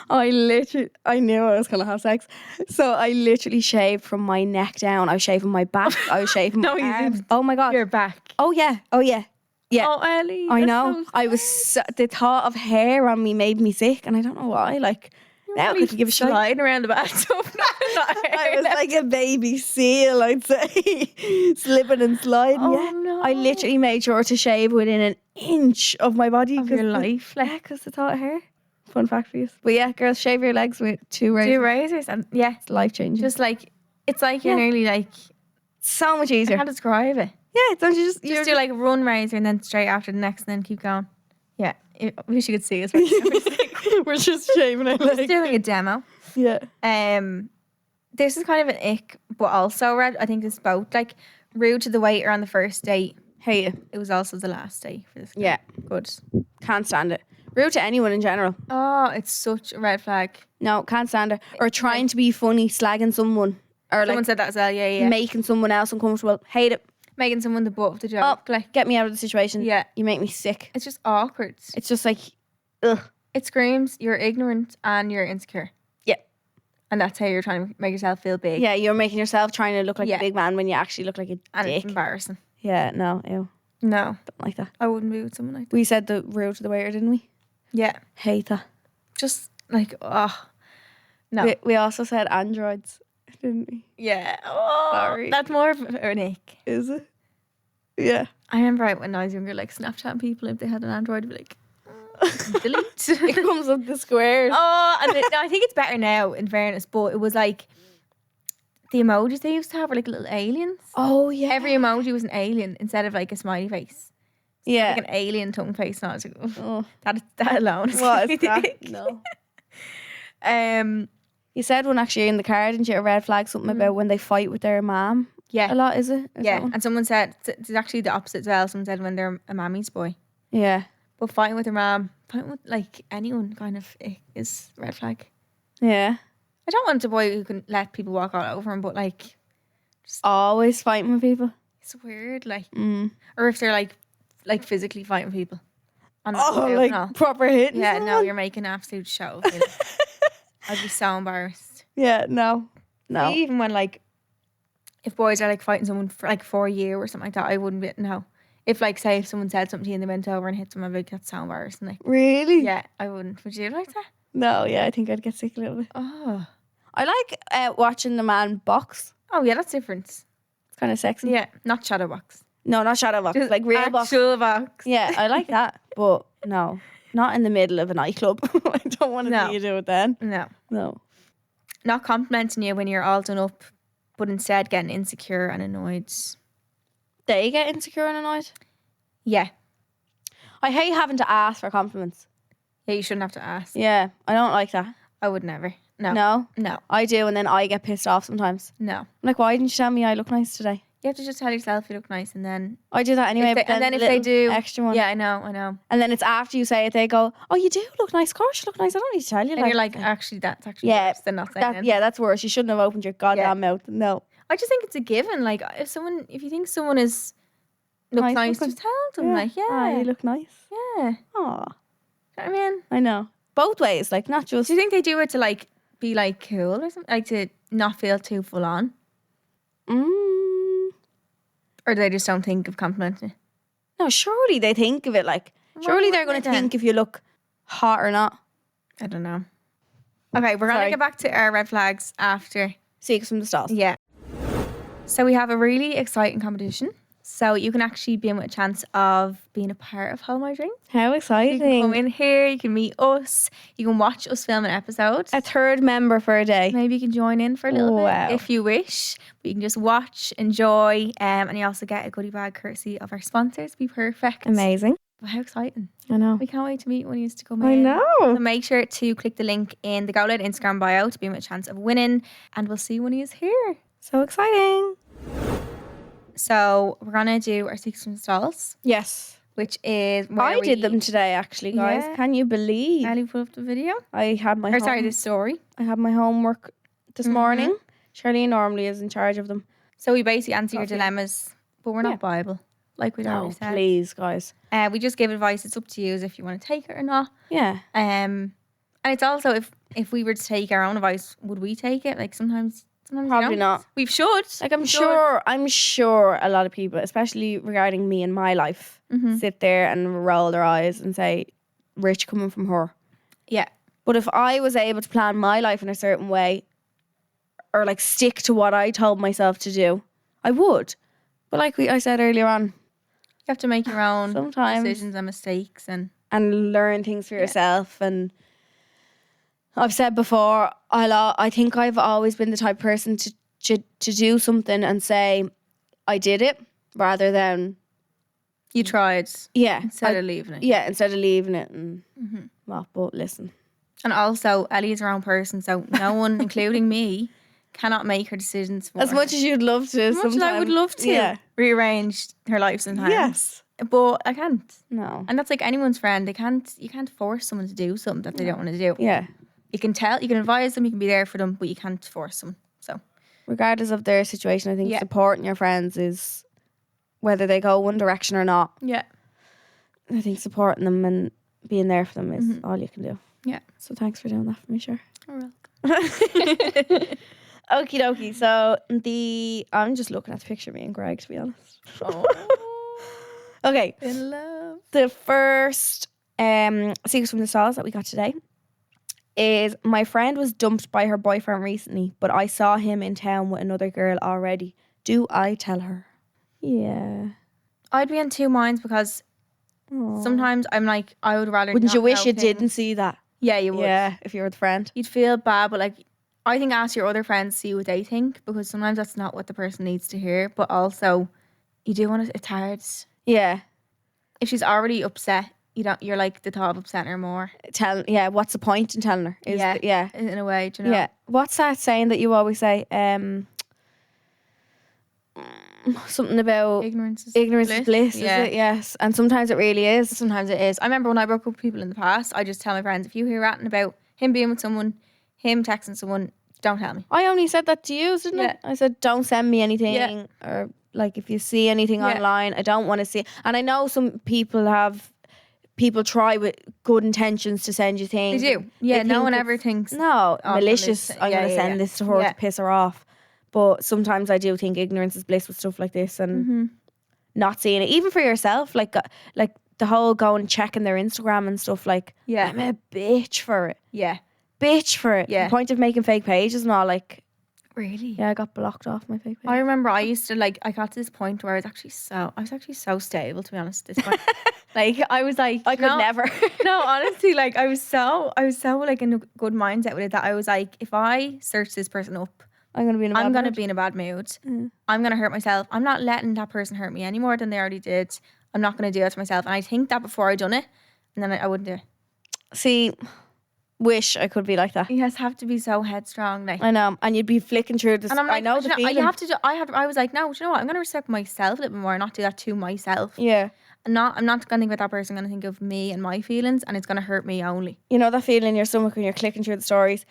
I knew I was going to have sex. So I literally shaved from my neck down. I was shaving my back. I was shaving No, my you arms. didn't. Oh my God. You're back. Oh yeah. Oh yeah. Yeah. Oh, Ellie. I that's know. so I was the thought of hair on me made me sick, and I don't know why. Like now I couldn't give a shit. sliding around the bathtub. not I was like a baby seal, I'd say, slipping and sliding. Oh, yeah, no. I literally made sure to shave within an inch of my body Of your 'cause life, like. Yeah, because the thought of hair. Fun fact for you. But yeah, girls, shave your legs with 2 razors. 2 razors, and yeah, It's life changing. just like, it's like you're Yeah. nearly like, so much I easier. can't describe it. Yeah, don't you just Just do like one razor and then straight after the next and then keep going. Yeah, I wish you could see us right now. we're just shaving our Just legs. doing a demo. Yeah. This is kind of an ick, but also red. I think it's both like rude to the waiter on the first date. Hate it. It was also the last day for this. Yeah. Good. Can't stand it. Rude to anyone in general. Oh, it's such a red flag. No, can't stand it. Or trying to be funny, slagging someone. Or Someone like said that as well. Yeah. making someone else uncomfortable. Hate it. Making someone the butt of the joke. Like, Get me out of the situation. Yeah. You make me sick. it's just awkward. It's just like, ugh. It screams you're ignorant and you're insecure. Yeah. And that's how you're trying to make yourself feel big. Yeah, you're making yourself trying to look like Yeah. a big man when you actually look like a And dick. it's embarrassing. Yeah, no, ew. No, Don't like that. I wouldn't be with someone like that. We said the rude to the waiter, didn't we? Yeah. Hate that. Just like, oh. No. We also said androids, didn't we? Yeah. Oh, Sorry. that's more of an ick. Is it? Yeah. I remember when I was younger, like Snapchat people, if they had an Android, I'd be like, delete. It comes up the squares. Oh, and no, I think it's better now, in fairness, but it was like the emojis they used to have were like little aliens. Oh, yeah. Every emoji was an alien instead of like a smiley face. yeah. Like an alien tongue face. And I was like, "Ugh, Oh, that alone is what is really that? thick." No. You said one actually in the car, didn't you? A red flag, something about when they fight with their mom. Yeah. A lot, is it? Is Yeah. that one? And someone said, it's actually the opposite as well. Someone said when they're a mammy's boy. Yeah. But fighting with their mom, fighting with like anyone kind of is red flag. Yeah. I don't want a boy who can let people walk all over him, but like, Always fighting with people. it's weird. Like, Mm. or if they're like physically fighting people. On Oh, the like no. proper hit. Yeah, no, you're making an absolute show of it. I'd be so embarrassed. Yeah, no. No. Even when like, if boys are like fighting someone for you or something like that, I wouldn't be, no. If like, say if someone said something to you and they went over and hit them, I'd be like, that's so embarrassing. Like, Really? yeah, I wouldn't. Would you like that? No, yeah, I think I'd get sick a little bit. Oh. I like watching the man box. Oh yeah, that's different. It's kind of sexy. Yeah, not shadow box. No, not shadow box. Like real box. Actual box. Yeah, I like that. But no, not in the middle of a nightclub. I don't want to No. see you do it then. No. No. Not complimenting you when you're all done up, but instead getting insecure and annoyed. They get insecure and annoyed. Yeah. I hate having to ask for compliments. Yeah, you shouldn't have to ask. Yeah, I don't like that. I would never. No? No. I do, and then I get pissed off sometimes. No. I'm like, why didn't you tell me I look nice today? You have to just tell yourself you look nice, and then I do that anyway. But and then the if they little do extra one. Yeah, I know. And then it's after you say it, they go, oh, you do look nice. Of course you look nice. I don't need to tell you. And you're like, actually, that's actually worse than not saying it. Yeah, that's worse. You shouldn't have opened your goddamn mouth. No. I just think it's a given. Like, if you think someone looks nice, just tell them. Like, you look nice. Yeah. Aw. You know what I mean? I know. Both ways, like not just. Do you think they do it to like be like cool or something? Like to not feel too full on? Or they just don't think of complimenting? No, surely they think of it like. Surely they're going to think if you look hot or not. I don't know. Okay, we're going to get back to our red flags after. Secrets from the Stalls. Yeah. So we have a really exciting competition. So you can actually be in with a chance of being a part of Hold My Drink. How exciting. You can come in here, you can meet us, you can watch us film an episode. A third member for a day. Maybe you can join in for a little bit if you wish. But you can just watch, enjoy, and you also get a goodie bag courtesy of our sponsors. Be perfect. Amazing. But how exciting. I know. We can't wait to meet when he used to come I in. know. So make sure to click the link in the Colourblind Instagram bio to be in with a chance of winning. And we'll see you when he is here. So exciting. So we're going to do our Secrets from the Stalls. Yes. Which is where I did them today, actually, guys. Yeah. Can you believe? Ellie put up the video. I had my the story. I had my homework this morning. Charlene normally is in charge of them. So we basically answer your dilemmas, but we're not Bible, like we'd always said. Please, guys. We just give advice. It's up to you if you want to take it or not. Yeah. And it's also if we were to take our own advice, would we take it? Like sometimes Probably not. We should. Like I'm sure a lot of people, especially regarding me and my life, sit there and roll their eyes and say, "Rich coming from her." Yeah. But if I was able to plan my life in a certain way, or like stick to what I told myself to do, I would. But like I said earlier on, you have to make your own sometimes decisions and mistakes and learn things for yourself. And I've said before, I think I've always been the type of person to do something and say I did it rather than you tried. Yeah, instead of leaving it. Yeah, instead of leaving it and well, but listen. And also, Ellie is her own person, so no one, including me, cannot make her decisions for as her. much as you'd love to. As much as I would love to rearrange her life sometimes. Yes, but I can't. No, and that's like anyone's friend. You can't force someone to do something that they don't want to do. Yeah. You can tell, you can advise them, you can be there for them, but you can't force them. So, regardless of their situation, I think supporting your friends is whether they go one direction or not. Yeah. I think supporting them and being there for them is all you can do. Yeah. So thanks for doing that for me, sure. You're welcome. Okie dokie. So I'm just looking at the picture of me and Greg, to be honest. Oh. Okay. In love. The first Secrets from the Stalls that we got today is my friend was dumped by her boyfriend recently, but I saw him in town with another girl already. Do I tell her? Yeah. I'd be in two minds because sometimes I'm like, I would rather. Wouldn't not you wish know you him. didn't see that? Yeah, you would. Yeah, if you were the friend. You'd feel bad, but like, I think ask your other friends, see what they think, because sometimes that's not what the person needs to hear. But also, you do want to. It's hard. Yeah. If she's already upset, you're like the thought of upsetting her more. What's the point in telling her? Yeah. In a way, do you know? Yeah. What's that saying that you always say? Something about ignorance is bliss, is it? Yes. And sometimes it really is. Sometimes it is. I remember when I broke up with people in the past, I just tell my friends, if you hear ratting about him being with someone, him texting someone, don't tell me. I only said that to you, didn't I? I said, don't send me anything, or like if you see anything online, I don't want to see it. And I know some people try with good intentions to send you things. They do. Yeah, no one ever thinks malicious. I'm going to send this to her to piss her off. But sometimes I do think ignorance is bliss with stuff like this, and not seeing it, even for yourself, like the whole going checking their Instagram and stuff. Like, I'm a bitch for it. Yeah, bitch for it. Yeah, the point of making fake pages and all, like. Really? Yeah, I got blocked off my fake page. I remember I used to I got to this point where I was actually so stable, to be honest, at this point. Like I was like, I could never. No, honestly, like I was so like in a good mindset with it that I was like, if I search this person up, I'm gonna be in a bad mood. I'm gonna hurt myself. I'm not letting that person hurt me any more than they already did. I'm not gonna do that to myself. And I think that before I done it, and then I wouldn't do it. See, wish I could be like that. You guys have to be so headstrong, like. I know, and you'd be flicking through this. And I'm like, I know the you feeling. you have to. I was like, no, do you know what? I'm gonna respect myself a little bit more, and not do that to myself. Yeah. I'm not gonna think about that person. I'm gonna think of me and my feelings, and it's gonna hurt me only. You know that feeling in your stomach when you're clicking through the stories,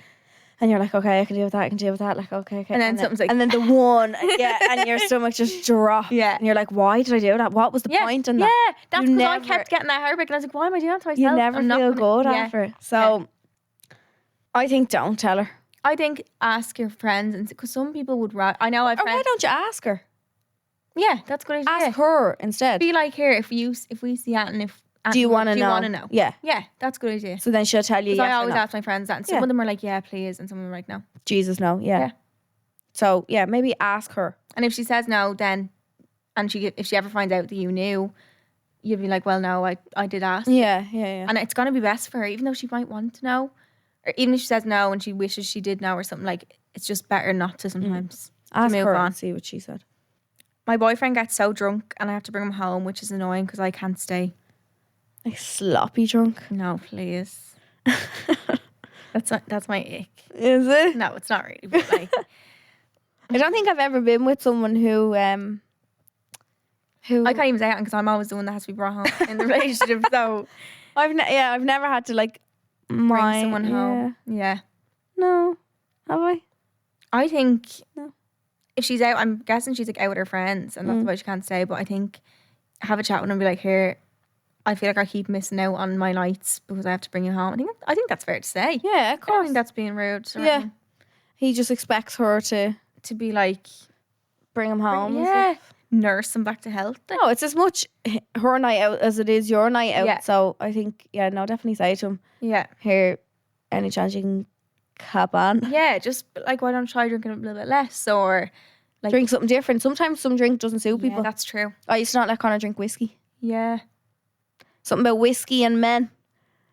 and you're like, okay, I can deal with that. I can deal with that. Like, okay. And then something's like, and then the one, and your stomach just drops. Yeah. And you're like, why did I do that? What was the point in that? Yeah, that's You because I never- kept getting that heartbreak, and I was like, why am I doing that to myself? You never I'm not feel gonna- good yeah. after it. So, I think don't tell her. I think ask your friends, and because some people would. I know I've Or why friends. don't you ask her? Yeah, that's a good idea. Ask her instead. Be like, here, if we see that, and if Do you want to know? Do you want to know? Yeah. Yeah, that's a good idea. So then she'll tell you. Because Yes I or always no. ask my friends that, and some Yeah. of them are like, yeah, please, and some of them are like, no. Jesus, no. Yeah. Yeah. So yeah, maybe ask her. And if she says no, then, and if she ever finds out that you knew, you'd be like, well, no, I did ask. Yeah. And it's going to be best for her, even though she might want to know. Or even if she says no and she wishes she did know or something, like, it's just better not to sometimes. Ask move her on. and see what she said. My boyfriend gets so drunk and I have to bring him home, which is annoying because I can't stay. Like sloppy drunk. No, please. That's my ick. Is it? No, it's not really. But like, I don't think I've ever been with someone who I can't even say it because I'm always the one that has to be brought home in the relationship. So I've never had to like bring someone yeah. home. Yeah. No, have I? I think No. if she's out, I'm guessing she's like out with her friends and that's why she can't stay. But I think have a chat with her and be like, here, I feel like I keep missing out on my nights because I have to bring you home. I think that's fair to say. Yeah, of I don't course. think that's being rude. Or Yeah. anything. He just expects her to To be like, bring him home. and yeah, stuff. nurse him back to health. Like, No, it's as much her night out as it is your night out. Yeah. So I think, definitely say to him, yeah. here, any chance you can cap on? Yeah, just like, why don't you try drinking a little bit less or like Drink something different. Sometimes some drink doesn't suit Yeah, people. that's true. I used to not let Connor drink whiskey. Yeah. Something about whiskey and men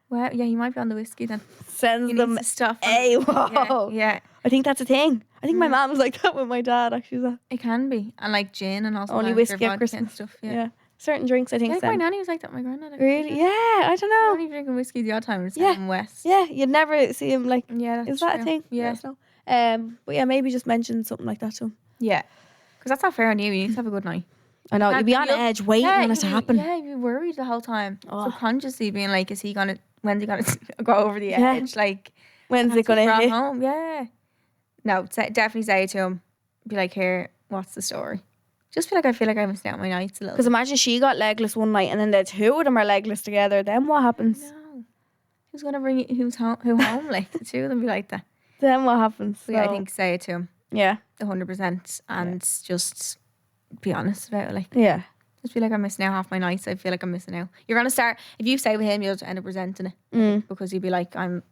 Well, yeah, you might be on the whiskey then. sends You them need to stop. AWOL. Yeah, I think that's a thing. I think my mom was like that with my dad, actually. it can be. And like gin and also Only vodka whiskey at and Christmas. stuff. Yeah. Yeah. Certain drinks, I think, Like my send. nanny was like that. My granddad. actually. Really? Yeah, I don't know. Only drinking whiskey the odd time. It's Yeah. West. Yeah, you'd never see him like, Yeah, that's is that true. a thing? Yeah. Yes, no. But yeah, maybe just mention something like that to him. Yeah. Because that's not fair on you. You need to have a good night. I know, And you'd be on you'll- edge waiting on it to happen. Yeah, you'd be worried the whole time. Oh. Subconsciously being like, when's he gonna go over the Yeah. edge? Like, When's has it going be brought to hit? home? Yeah. No, definitely say it to him. Be like, here, what's the story? Just feel like I missed out on my nights a little. Because imagine she got legless one night and then the two of them are legless together. Then what happens? No. Who's gonna bring you? Who home? Like the two of them be like that. Then what happens? So, yeah, I So, think say it to him, Yeah. 100%, and just be honest about it. Like, Yeah. just feel like I'm missing out half my nights. I feel like I'm missing out. You're gonna start if you stay with him, you'll end up resenting it because you'll be like, I'm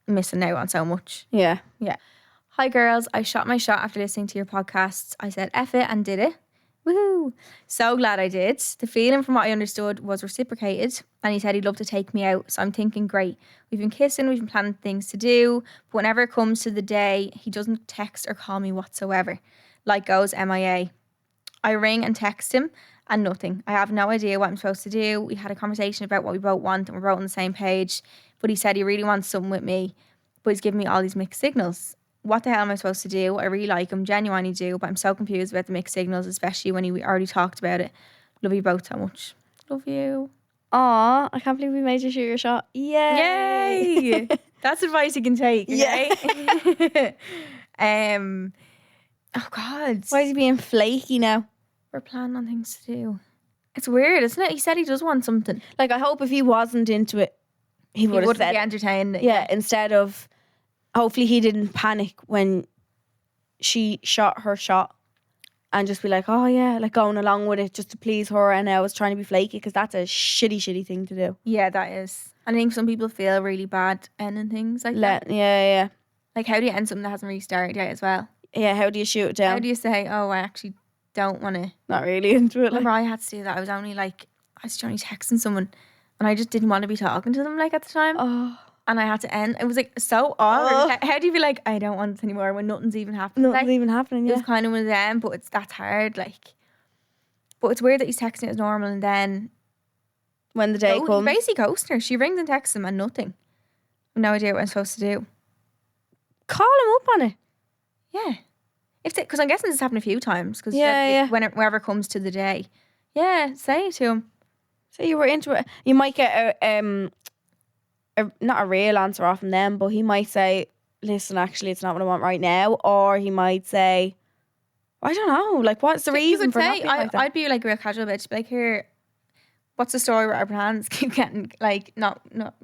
missing out on so much. Yeah. Yeah. Hi girls, I shot my shot after listening to your podcasts. I said F it and did it. Woohoo! So glad I did. The feeling from what I understood was reciprocated, and he said he'd love to take me out. So I'm thinking, great. We've been kissing, we've been planning things to do, but whenever it comes to the day, he doesn't text or call me whatsoever. Like goes MIA. I ring and text him and nothing. I have no idea what I'm supposed to do. We had a conversation about what we both want and we're both on the same page, but he said he really wants something with me, but he's giving me all these mixed signals. What the hell am I supposed to do? I really like him, genuinely do, but I'm so confused about the mixed signals, especially when we already talked about it. Love you both so much. Love you. Aw, I can't believe we made you shoot your shot. Yay! Yay! That's advice you can take. Okay? Oh God. Why is he being flaky now? We're planning on things to do. It's weird, isn't it? He said he does want something. Like, I hope if he wasn't into it, he He would have wouldn't said be it. entertained. Yeah, instead of, hopefully he didn't panic when she shot her shot and just be like, oh yeah, like going along with it just to please her, and I was trying to be flaky, because that's a shitty thing to do. Yeah, that is. I think some people feel really bad ending things like that. Yeah. Like, how do you end something that hasn't really started yet as well? Yeah, how do you shoot it down? How do you say, oh, I actually don't want to... Not really into it. Like, Remember, I had to do that. I was only texting someone and I just didn't want to be talking to them like at the time. oh, And I had to end. It was like so awkward. How do you be like, I don't want this anymore when nothing's even happening? nothing's even happening, It yeah. was kind of one of them, but that's hard. Like, but it's weird that he's texting as normal and then When the day he comes. basically ghosted her. She rings and texts him and nothing. No idea what I'm supposed to do. Call him up on it. Yeah. Because I'm guessing this has happened a few times. Because Yeah. whenever it comes to the day. Yeah, say it to him. Say you were into it. You might get not a real answer off from them, but he might say, listen, actually, it's not what I want right now. Or he might say, I don't know, like, what's the reason for not being like that? I'd be like real casual bitch, be like, here, what's the story with our plans? Keep getting, like, not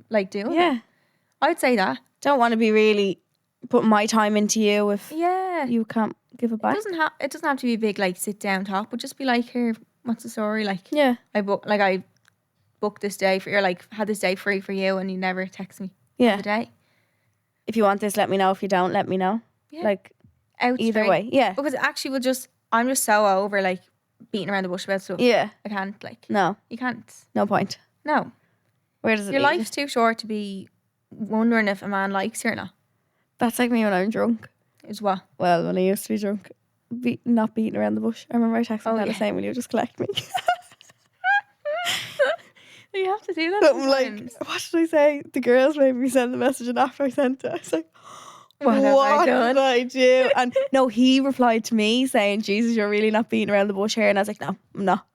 like doing Yeah. it. I'd say that. Don't want to be really putting my time into you if Yeah. you can't give it It back. doesn't have to be a big, like, sit down talk, but just be like, here, what's the story? Like, Yeah. I booked this day for you, like, had this day free for you, and you never text me Yeah. the day. If you want this, let me know. If you don't, let me know. Yeah. Like, Out either straight. way. Yeah. Because actually, I'm just so over, like, beating around the bush about stuff. Yeah. I can't, like, No. you can't. No point. No. Where does it Your lead life's too short to be wondering if a man likes you or not. you? That's like me when I'm drunk. Is what? Well, when I used to be drunk. Not beating around the bush. I remember I texted Oh, the yeah. saying, will you just collect me? You have to do that. Something like, sometimes. what should I say? The girls made me send the message, and after I sent it, I was like, What have I done? did I do? And no, he replied to me saying, Jesus, you're really not beating around the bush here. And I was like, no, I'm not.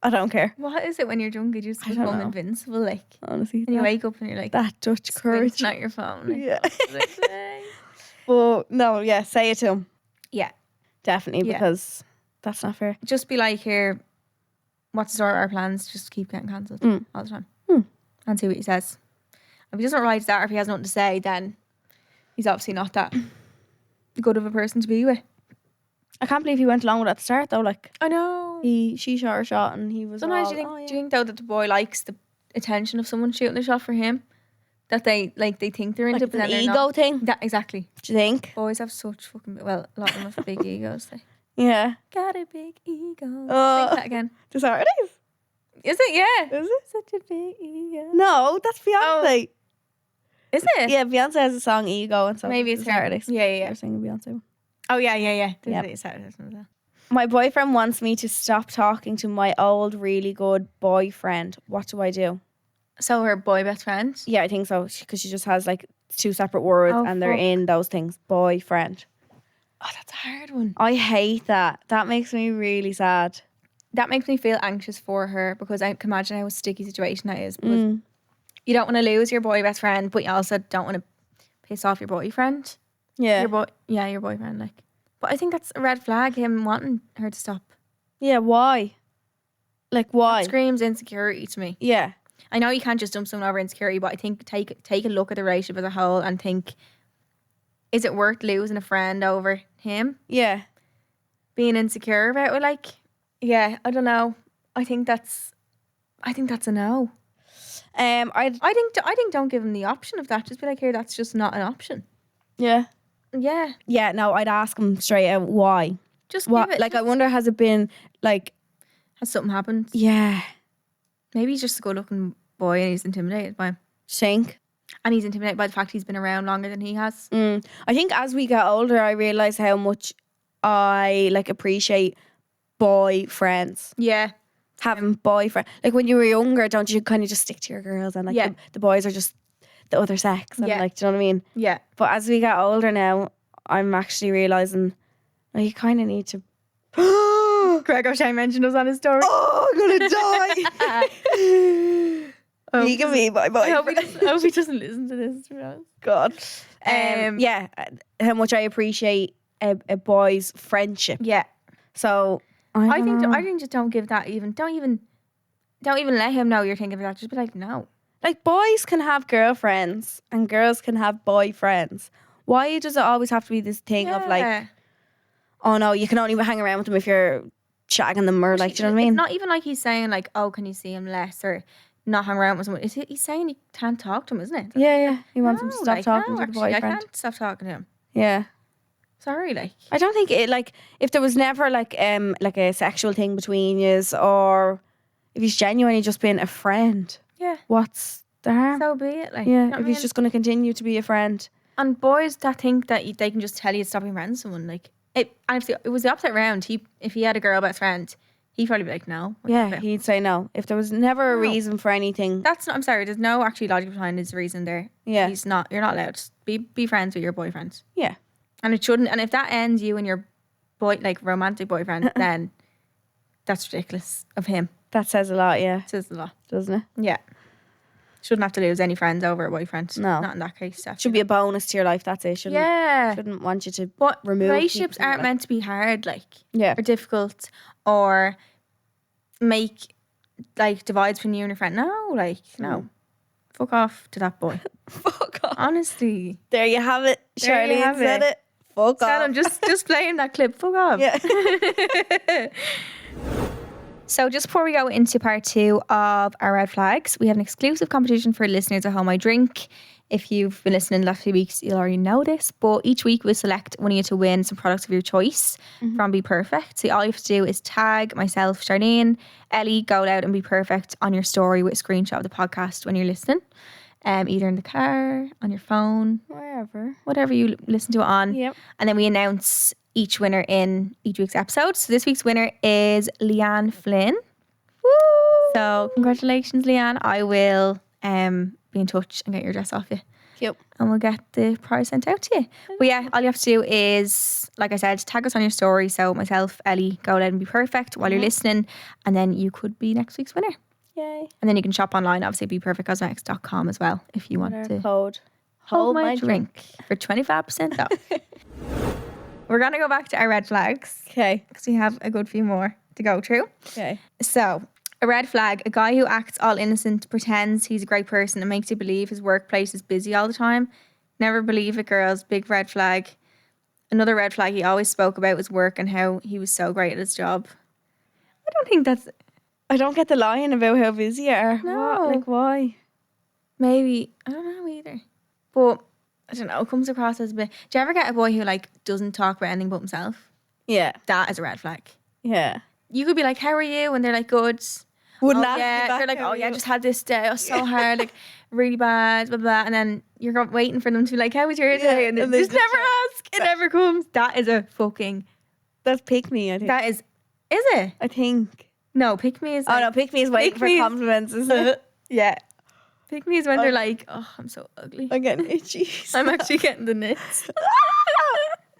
I don't care. What is it when you're drunk? You just I don't become know. invincible, like. Honestly. And you wake up and you're like, that Dutch courage. squinting at your phone. Like, Yeah. what was I saying? But no, yeah, say it to him. Yeah. Definitely, Yeah. because that's not fair. Just be like, here, what's the story of our plans? Just keep getting cancelled all the time. And see what he says. If he doesn't reply to that, or if he has nothing to say, then he's obviously not that good of a person to be with. I can't believe he went along with that start though. Like, I know. she shot her shot and he was Sometimes all, do you think, "Oh, yeah." do you think though that the boy likes the attention of someone shooting a shot for him? That they think they're into Like, but it's then an they're ego not? thing. That exactly. Do you think? Boys have such fucking a lot of them have big egos. They Yeah. got a big ego. Oh. Sing that again. The Saturdays? Is it? Yeah. Is it? Such a big ego. No, that's Beyonce. Is it? Yeah, Beyonce has a song Ego and so Maybe does it's the her. Saturdays. Yeah. They're singing Beyonce one. Oh yeah. There's Yep. a Saturdays one as well. My boyfriend wants me to stop talking to my old really good boyfriend. What do I do? So her boy best friend. Yeah, I think so. Because she just has like two separate words Oh, and they're fuck. in those things. Boyfriend. Oh, that's a hard one. I hate that. That makes me really sad. That makes me feel anxious for her because I can imagine how a sticky situation that is. Because you don't want to lose your boy best friend, but you also don't want to piss off your boyfriend. Yeah. Your boyfriend. Like, but I think that's a red flag. Him wanting her to stop. Yeah, why? Like, why? Screams insecurity to me. Yeah. I know you can't just dump someone over insecurity, but I think take a look at the relationship as a whole and think, is it worth losing a friend over him Yeah. being insecure about it? Like, yeah, I don't know. I think that's a no. I I think don't give him the option of that. Just be like, here, that's just not an option. yeah. Yeah, Yeah, no, I'd ask him straight out why. just What? give it. Like, I wonder, has it been like, Has something happened? yeah, Maybe he's just a good-looking boy and he's intimidated by him. think? And he's intimidated by the fact he's been around longer than he has. I think as we get older, I realise how much I like appreciate boyfriends. Yeah, Having boyfriend. Like when you were younger, don't you kind of just stick to your girls and like Yeah. the boys are just the other sex and Yeah. like, do you know what I mean? yeah. But as we get older now, I'm actually realising like, you kind of need to. Greg O'Shea mentioned us on his story. Oh, I'm gonna die. He can be my I hope boyfriend. he doesn't listen to this. To be honest. God. Yeah, how much I appreciate a boy's friendship. Yeah, So I don't know. think just don't give that even. Don't even let him know you're thinking of that. Just be like, no. Like boys can have girlfriends and girls can have boyfriends. Why does it always have to be this thing of like, Yeah. oh no, you can only hang around with them if you're shagging them or like, do you know what I mean? It's not even like he's saying like, oh, can you see him less or not hang around with someone. He's saying you can't talk to him, isn't it? Yeah. He wants him to No, stop like, talking no, to the actually, boyfriend. I can't stop talking to him. Yeah. Sorry, like. I don't think it like if there was never like a sexual thing between yous or if he's genuinely just been a friend, Yeah. what's the harm? So be it. Like, Yeah, you know what if I he's mean? just going to continue to be a friend. And boys that think that they can just tell you to stop being friends with someone, like it was the opposite round. If he had a girl best friend, He'd probably be like, no. What's that Yeah, about? he'd say no. If there was never a No. reason for anything. That's not, I'm sorry, there's no actually logic behind his reason there. Yeah. You're not allowed. Be friends with your boyfriend. Yeah. And it shouldn't, and if that ends you and your romantic boyfriend, then that's ridiculous of him. That says a lot, yeah. Says a lot. Doesn't it? Yeah. Shouldn't have to lose any friends over a boyfriend. No. Not in that case. Definitely. Should be a bonus to your life, that's it. Shouldn't want you to But remove relationships people from aren't your life. meant to be hard, Yeah. or difficult, or make divides between you and your friend. No, no. Fuck off to that boy. Fuck off. Honestly. There you have it. There you Charlene have said it. Fuck Tell him off. just playing that clip. Fuck off. Yeah. So just before we go into part 2 of our red flags, we have an exclusive competition for listeners at home. I drink. If you've been listening the last few weeks, you'll already know this. But each week we'll select one of you to win some products of your choice from Be Perfect. So all you have to do is tag myself, Charleen, Ellie, Go Loud and Be Perfect on your story with a screenshot of the podcast when you're listening. Either in the car, on your phone, Wherever. whatever you listen to it on. Yep. And then we announce each winner in each week's episode. So this week's winner is Leanne Flynn. Woo! So congratulations, Leanne. I will be in touch and get your address off you. Cute. And we'll get the prize sent out to you. But yeah, all you have to do is, like I said, tag us on your story. So myself, Ellie, Go Loud and Be Perfect while you're listening. And then you could be next week's winner. Yay. And then you can shop online, obviously, beperfectcosmetics.com as well if you want Our to code. hold my drink for 25% off. We're going to go back to our red flags Okay. because we have a good few more to go through. Okay. So, a red flag, a guy who acts all innocent, pretends he's a great person and makes you believe his workplace is busy all the time. Never believe it, girls. Big red flag. Another red flag he always spoke about was work and how he was so great at his job. I don't think that's... I don't get the line about how busy you are. No. What? Like, why? Maybe, I don't know either. But, I don't know, it comes across as a bit... Do you ever get a boy who, doesn't talk about anything but himself? Yeah. That is a red flag. Yeah. You could be like, how are you? And they're like, good. Wouldn't Oh, ask you yeah. back They're like, how oh yeah, you- just had this day. It was so hard, really bad, blah, blah. And then you're waiting for them to be like, how was your day? And, and they they just never ask. It never comes. That is a fucking... That's pick me, I think. That is it? I think. No, pick me is Oh no, pick me is waiting Pick for me is- compliments, isn't it? Yeah. Pick me is when they're like, oh, I'm so ugly. I'm getting itchy. I'm actually getting the nits.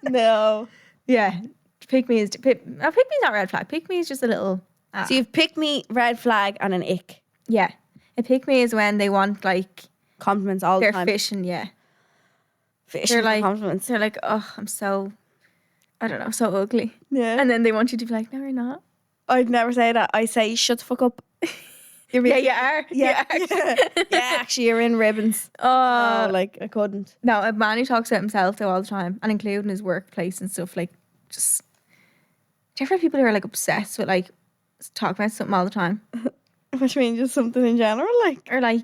No. Yeah. Pick me is... Pick me's not red flag. Pick me is just a little... So you've picked me, red flag, and an ick. Yeah. A pick me is when they want, Compliments all the they're time. fishing, yeah. Fishing They're for like, compliments. they're like, oh, I'm so, I don't know, so ugly. Yeah. And then they want you to be like, no, you're not. I'd never say that. I say, shut the fuck up. You're Yeah, really- you are. Yeah. Yeah. Yeah, actually, you're in ribbons. Oh, I couldn't. no, a man who talks about himself though all the time, and including his workplace and stuff, just. Do you ever have people who are obsessed with talking about something all the time, What do you mean, just something in general? or I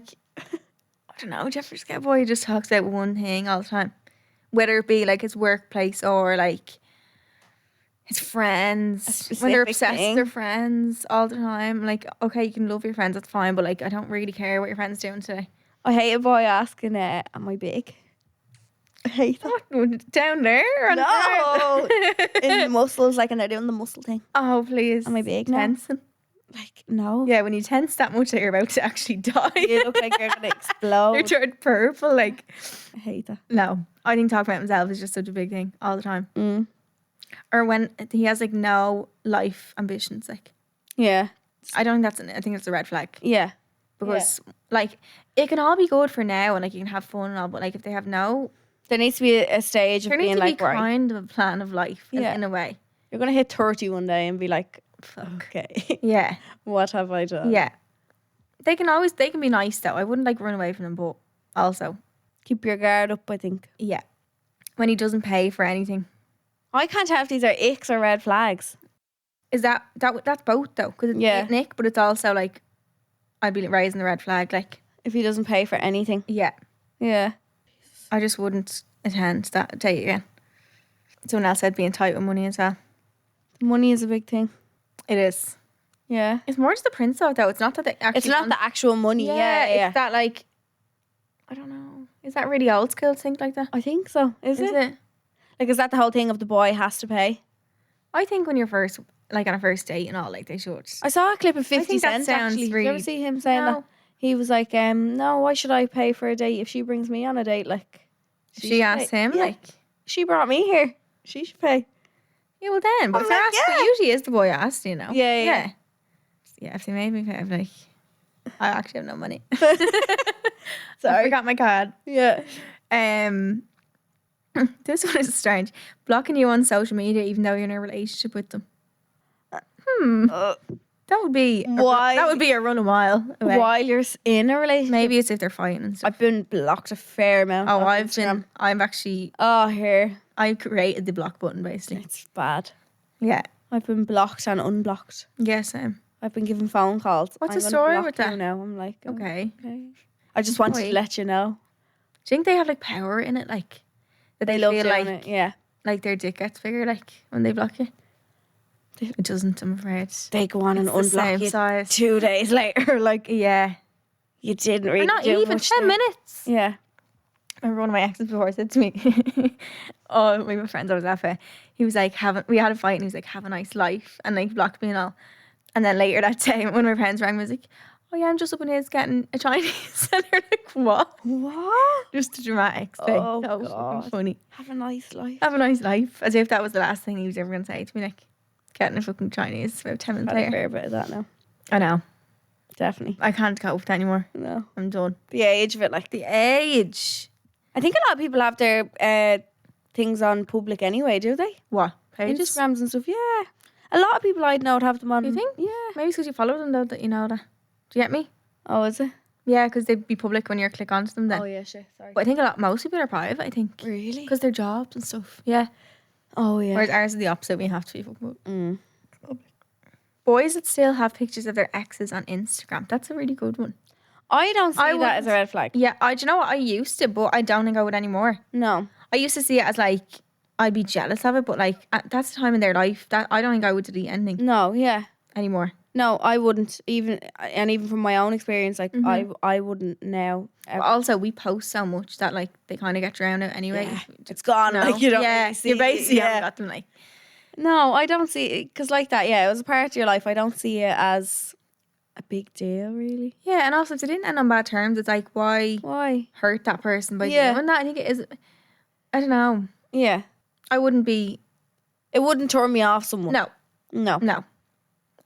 don't know? Do you ever just get a boy who just talks about one thing all the time, whether it be his workplace or his friends, when they're specific obsessed thing. with their friends all the time. Okay, you can love your friends, that's fine, but I don't really care what your friend's doing today. I hate a boy asking, am I big? I hate that. Down there? Or on the No. ground? In the muscles, and they're doing the muscle thing. Oh, please. Am I big now? Tensing. No. Yeah, when you tense that much that you're about to actually die. You look like you're gonna explode. You're turned purple. I hate that. No. I think talking about himself is just such a big thing all the time. Mm. Or when he has no life ambitions. Yeah. I don't think I think it's a red flag. Yeah. Because it can all be good for now and you can have fun and all, but if they have no, There needs to be a stage of there needs being to be right, kind of a plan of life Yeah. in a way. you're gonna hit 30 one day and be like, Fuck. okay, Yeah. what have I done? Yeah. They can be nice though. I wouldn't run away from them, but also, Keep your guard up, I think. yeah. When he doesn't pay for anything. I can't tell if these are icks or red flags. Is that's both though? Because it's Yeah. Nick, but it's also I'd be raising the red flag. If he doesn't pay for anything. Yeah. Yeah. I just wouldn't attend that date again. Someone else said being tight with money as well. Money is a big thing. It is. Yeah. It's more just the prince out though. It's not that they actually. It's not want- the actual money. Yeah. It's that I don't know. Is that really old school to think like that? I think so. Is it? it? Is that the whole thing of the boy has to pay? I think when you're first like on a first date and all, like they should. I saw a clip of 50 think that Cent sounds actually. Did you really- ever see him saying No. that? He was like, no, why should I pay for a date if she brings me on a date? Like, She should asked pay. him, Yeah. like, She brought me here. She should pay. yeah, well then, but I'm if they're like, asked, yeah. it usually is the boy asked, you know. Yeah. Yeah, if they made me pay, I'd be like, I actually have no money. Sorry. I forgot my card. Yeah. This one is strange. Blocking you on social media even though you're in a relationship with them. That would be Why? That would be a run a mile away. While you're in a relationship. Maybe it's if they're fighting and stuff. I've been blocked a fair amount. Oh, on I've Instagram. been. I've actually. Oh, here. I created the block button basically. It's bad. Yeah. I've been blocked and unblocked. Yeah. Same. I've been given phone calls. What's I'm the gonna story block with you that? now. I'm like, oh, Okay. I just wanted Wait. to let you know. Do you think they have like power in it, like that They love feel doing like it. Yeah. like their dick gets bigger, like when they block you? It doesn't. I'm afraid. They go on and It's the unblock same you size. 2 days later. Like, Yeah. you didn't really Or not do even much 10 there. minutes. Yeah. I remember one of my exes before said to me, oh, one of my friends I was laughing. He was like, we had a fight and he was like, have a nice life, and like blocked me and all. And then later that day, one of my friends rang me and was like, oh yeah, I'm just up in his getting a Chinese. And they're like, what? What? Just a dramatic thing. Oh, That was God. fucking funny. Have a nice life. Have a nice life. As if that was the last thing he was ever going to say to me, like, getting a fucking Chinese about 10 minutes Had a later. fair bit of that now. I know. Definitely. I can't cope with that anymore. No. I'm done. The age of it, like. The age. I think a lot of people have their things on public anyway, do they? What? Pages? Instagrams and stuff, yeah. A lot of people I'd know would have them on. Do you think? Yeah. Maybe it's because you follow them though that you know that. Do you get me? Oh, is it? Yeah, because they'd be public when you click onto them then. Oh, yeah, shit. Sorry. But I think most people are private, I think. Really? Because they're jobs and stuff. Yeah. Oh, yeah. Whereas ours is the opposite. We have to be fucking Mm. boys that still have pictures of their exes on Instagram. That's a really good one. I don't see I that as a red flag. Yeah, do you know what? I used to, but I don't think I would anymore. No. I used to see it as like, I'd be jealous of it, but like, that's the time in their life that I don't think I would delete anything No, yeah. anymore. No, I wouldn't. Even from my own experience, like, I wouldn't now. But also, we post so much that like, they kind of get drowned out anyway. Yeah, it's gone. No. Like, you don't yeah, really see you basically it. haven't Yeah. got them like. No, I don't see it. Because like that, yeah, it was a part of your life. I don't see it as a big deal, really. Yeah, and also if they didn't end on bad terms, it's like, why Why? hurt that person by Yeah. doing that? I think it is, I don't know. Yeah. I wouldn't be, It wouldn't turn me off someone. no. No.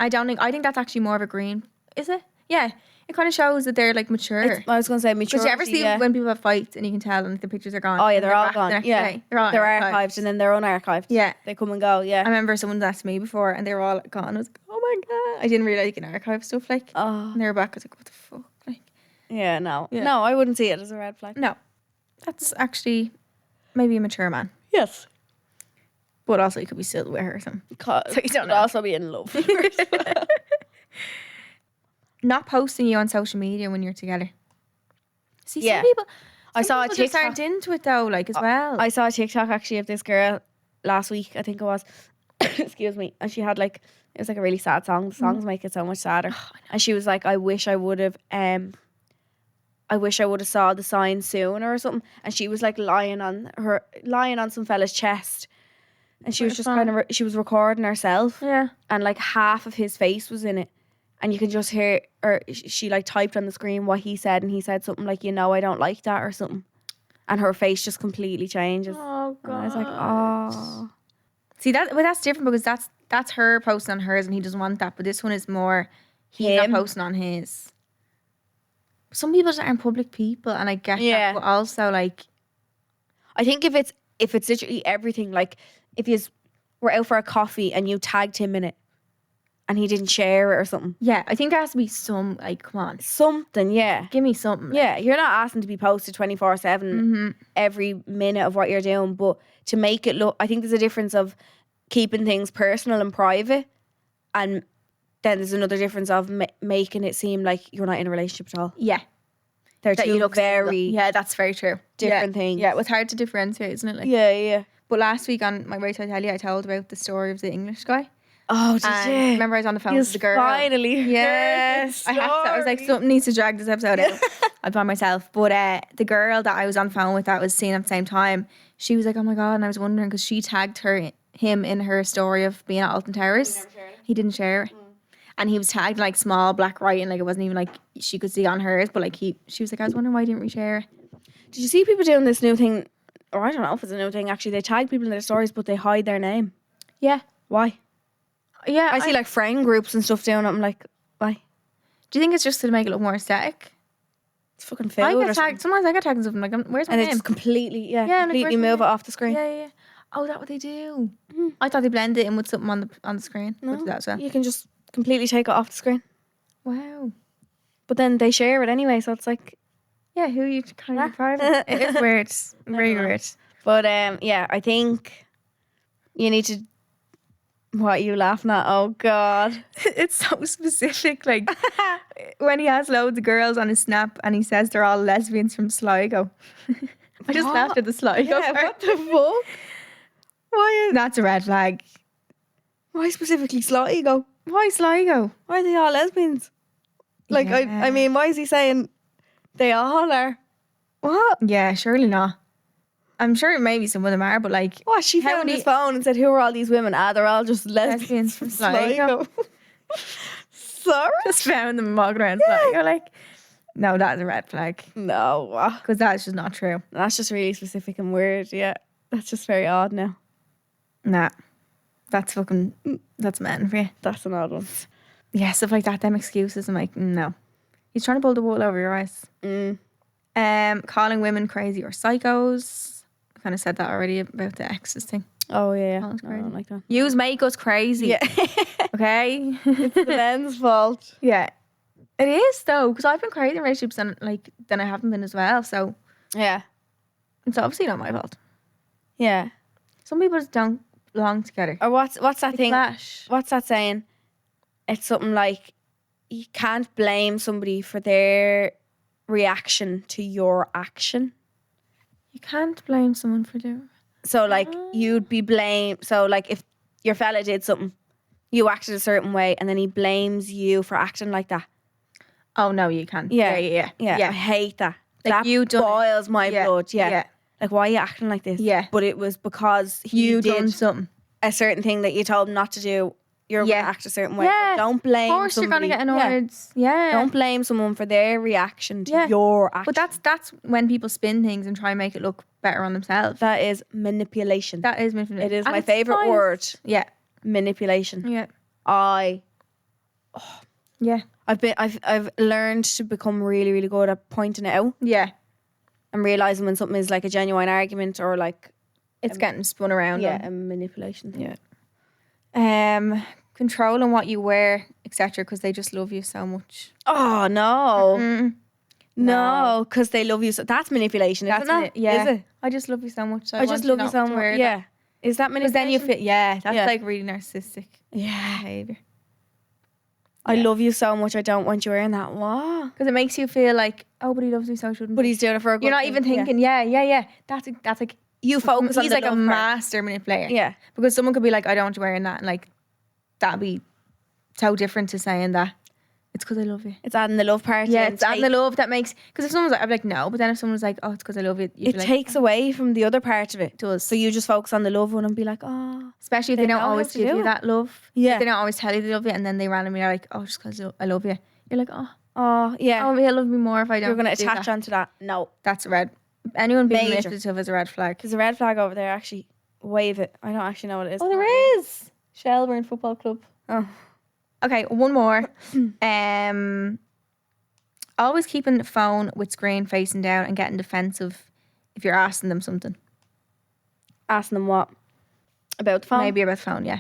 I think that's actually more of a green, is it? Yeah. It kind of shows that they're like mature. I was going to say Because maturity. you ever see yeah. when people have fights and you can tell and the pictures are gone? Oh, yeah, and they're all back the gone. next Yeah. day? They're all They're archived. archived and then they're unarchived. Yeah. They come and go, yeah. I remember someone asked me before and they were all gone. I was like, oh my God. I didn't really like an archive stuff like. Oh. And they were back. I was like, what the fuck? Like, Yeah, no. Yeah. No, I wouldn't see it as a red flag. no. That's actually maybe a mature man. Yes. But also, he could be still with her or something. So you don't know. also be in love. Not posting you on social media when you're together. See, Yeah. some people. I saw a people just TikTok. aren't into it though, like as well. I saw a TikTok actually of this girl last week, I think it was. Excuse me. And she had like, it was like a really sad song. The songs make it so much sadder. And she was like, I wish I would have saw the sign sooner or something. And she was like lying on some fella's chest. And she was just kind of, she was recording herself. yeah. And like half of his face was in it. And you can just hear, or she like typed on the screen what he said, and he said something like, you know, I don't like that or something. And her face just completely changes. Oh And I was like, oh. See that, but that's different because that's her posting on hers, and he doesn't want that. But this one is more he's Him. not posting on his. Some people just aren't public people, and I get Yeah. that. But also, like, I think if it's literally everything, like if you were out for a coffee and you tagged him in it and he didn't share it or something. yeah, I think there has to be some like, come on, Something, yeah. give me something. Yeah, you're not asking to be posted 24/7 every minute of what you're doing, but to make it look, I think there's a difference of keeping things personal and private, and then there's another difference of making it seem like you're not in a relationship at all. yeah. They're That two you look very yeah, that's very true. different Yeah. things. Yeah, it was hard to differentiate, isn't it? Like, Yeah. but last week on my way to Italia, I told about the story of the English guy. Oh, did And you? remember, I was on the phone Yes, with the girl. finally heard Yes, the I had to. I was like, story. something needs to drag this episode out. I by myself. But the girl that I was on the phone with that was seeing at the same time, she was like, oh my God. And I was wondering because she tagged him in her story of being at Alton Towers. He didn't share it. And he was tagged like small black writing, like it wasn't even like she could see on hers, but like she was like, I was wondering why didn't we share it? Did you see people doing this new thing? Or I don't know if it's a new thing. Actually, they tag people in their stories, but they hide their name. Yeah. Why? Yeah. I see like friend groups and stuff doing it. I'm like, why? Do you think it's just to make it look more aesthetic? It's fucking food. I or get something. tagged. Sometimes I get tagged in something like, where's my And they name? just completely, like, completely where's my move it name? off the screen. Yeah. Oh, is that what they do? I thought they blend it in with something on the screen. No, Would do that as well. you can just completely take it off the screen. Wow. But then they share it anyway, so it's like. Yeah, who are you kind of private? It is weird. It's very weird. But yeah, I think you need to. What are you laughing at? Oh God! It's so specific. Like when he has loads of girls on his snap and he says they're all lesbians from Sligo. I just What? laughed at the Sligo Yeah, part. what the fuck? Why? That's a red flag. Why specifically Sligo? Why Sligo? Why are they all lesbians? Like Yeah. I mean, why is he saying they all are? What? Yeah, surely not. I'm sure maybe some of them are, but like What? She How found do his you- phone and said, "Who are all these women?" Ah, they're all just lesbians Lesbians from from Sligo. Sligo. Sorry? just found them walking around Sligo. Like, no, that's a red flag No, because that's just not true. that's just really specific and weird. Yeah, that's just very odd. Now Nah, that's men for you. that's an odd one. Yeah, stuff like that. Them excuses. I'm like, no. He's trying to pull the wool over your eyes. Calling women crazy or psychos. I kind of said that already about the exes thing. Oh yeah, Oh, it's no, I don't crazy. like that. Yous make us crazy. Yeah, Okay. it's the men's fault. Yeah. It is though, because I've been crazy in relationships and like then I haven't been as well. So Yeah, it's obviously not my fault. yeah. Some people just don't belong together. Or what's that They thing? clash. What's that saying? It's something like you can't blame somebody for their reaction to your action. You can't blame someone for doing. So like you'd be blamed. So like if your fella did something, you acted a certain way, and then he blames you for acting like that. Oh no, you can't. Yeah. Yeah. I hate that. Like, that you done it. boils my Yeah, blood. Yeah. yeah. Like why are you acting like this? Yeah. But it was because he You did done something. a certain thing that you told him not to do. You're Yeah. gonna act a certain way. Yeah. Don't blame. Of course somebody. you're gonna get annoyed. Yeah. Don't blame someone for their reaction to Yeah. your action. But that's when people spin things and try and make it look better on themselves. That is manipulation. That is manipulation. It is And my it's favorite fine. word. Yeah. Manipulation. Yeah. Yeah. I've learned to become really, really good at pointing it out Yeah. and realizing when something is like a genuine argument or like It's getting spun around. a manipulation thing. Yeah. Controlling what you wear, etc., because they just love you so much. Oh no, Mm. no, because they love you. So that's manipulation, isn't it? Yeah. Is it? I just love you so much. So I just love you so much. Yeah. Is that Because manipulation? then you feel, that's Yeah. like really narcissistic Yeah. behavior. I Yeah. love you so much. I don't want you wearing that. What? Because it makes you feel like, oh, but he loves me, so I shouldn't. But he's doing it for a good You're not thing. even Yeah. thinking, yeah. That's like You focus on he's the like a love part. master manipulator. Yeah. Because someone could be like, I don't want you wearing that, and like that'd be so different to saying that it's because I love you. It's adding the love part. Yeah, in. it's adding the love that makes. Because if someone's like, I'd be like, no, but then if someone's like, oh, it's because I love you, you'd It be like, takes away from the other part of it. it does. So you just focus on the love one and be like, oh. Especially if They they don't know how always to give do you it. that love. Yeah. If they don't always tell you they love you, and then they randomly are like, oh, just because I love you. You're like, oh, Oh, yeah. he'll love me more if I don't. You're going to do attach that. onto that. No. That's a red. Anyone being Major. manipulative is a red flag. There's a red flag over there, actually. Wave it. I don't actually know what it is. Oh, there is. Shelburne Football Club. Oh. Okay, one more. Always keeping the phone with screen facing down and getting defensive if you're asking them something. Asking them what? About the phone? Maybe about the phone, yeah.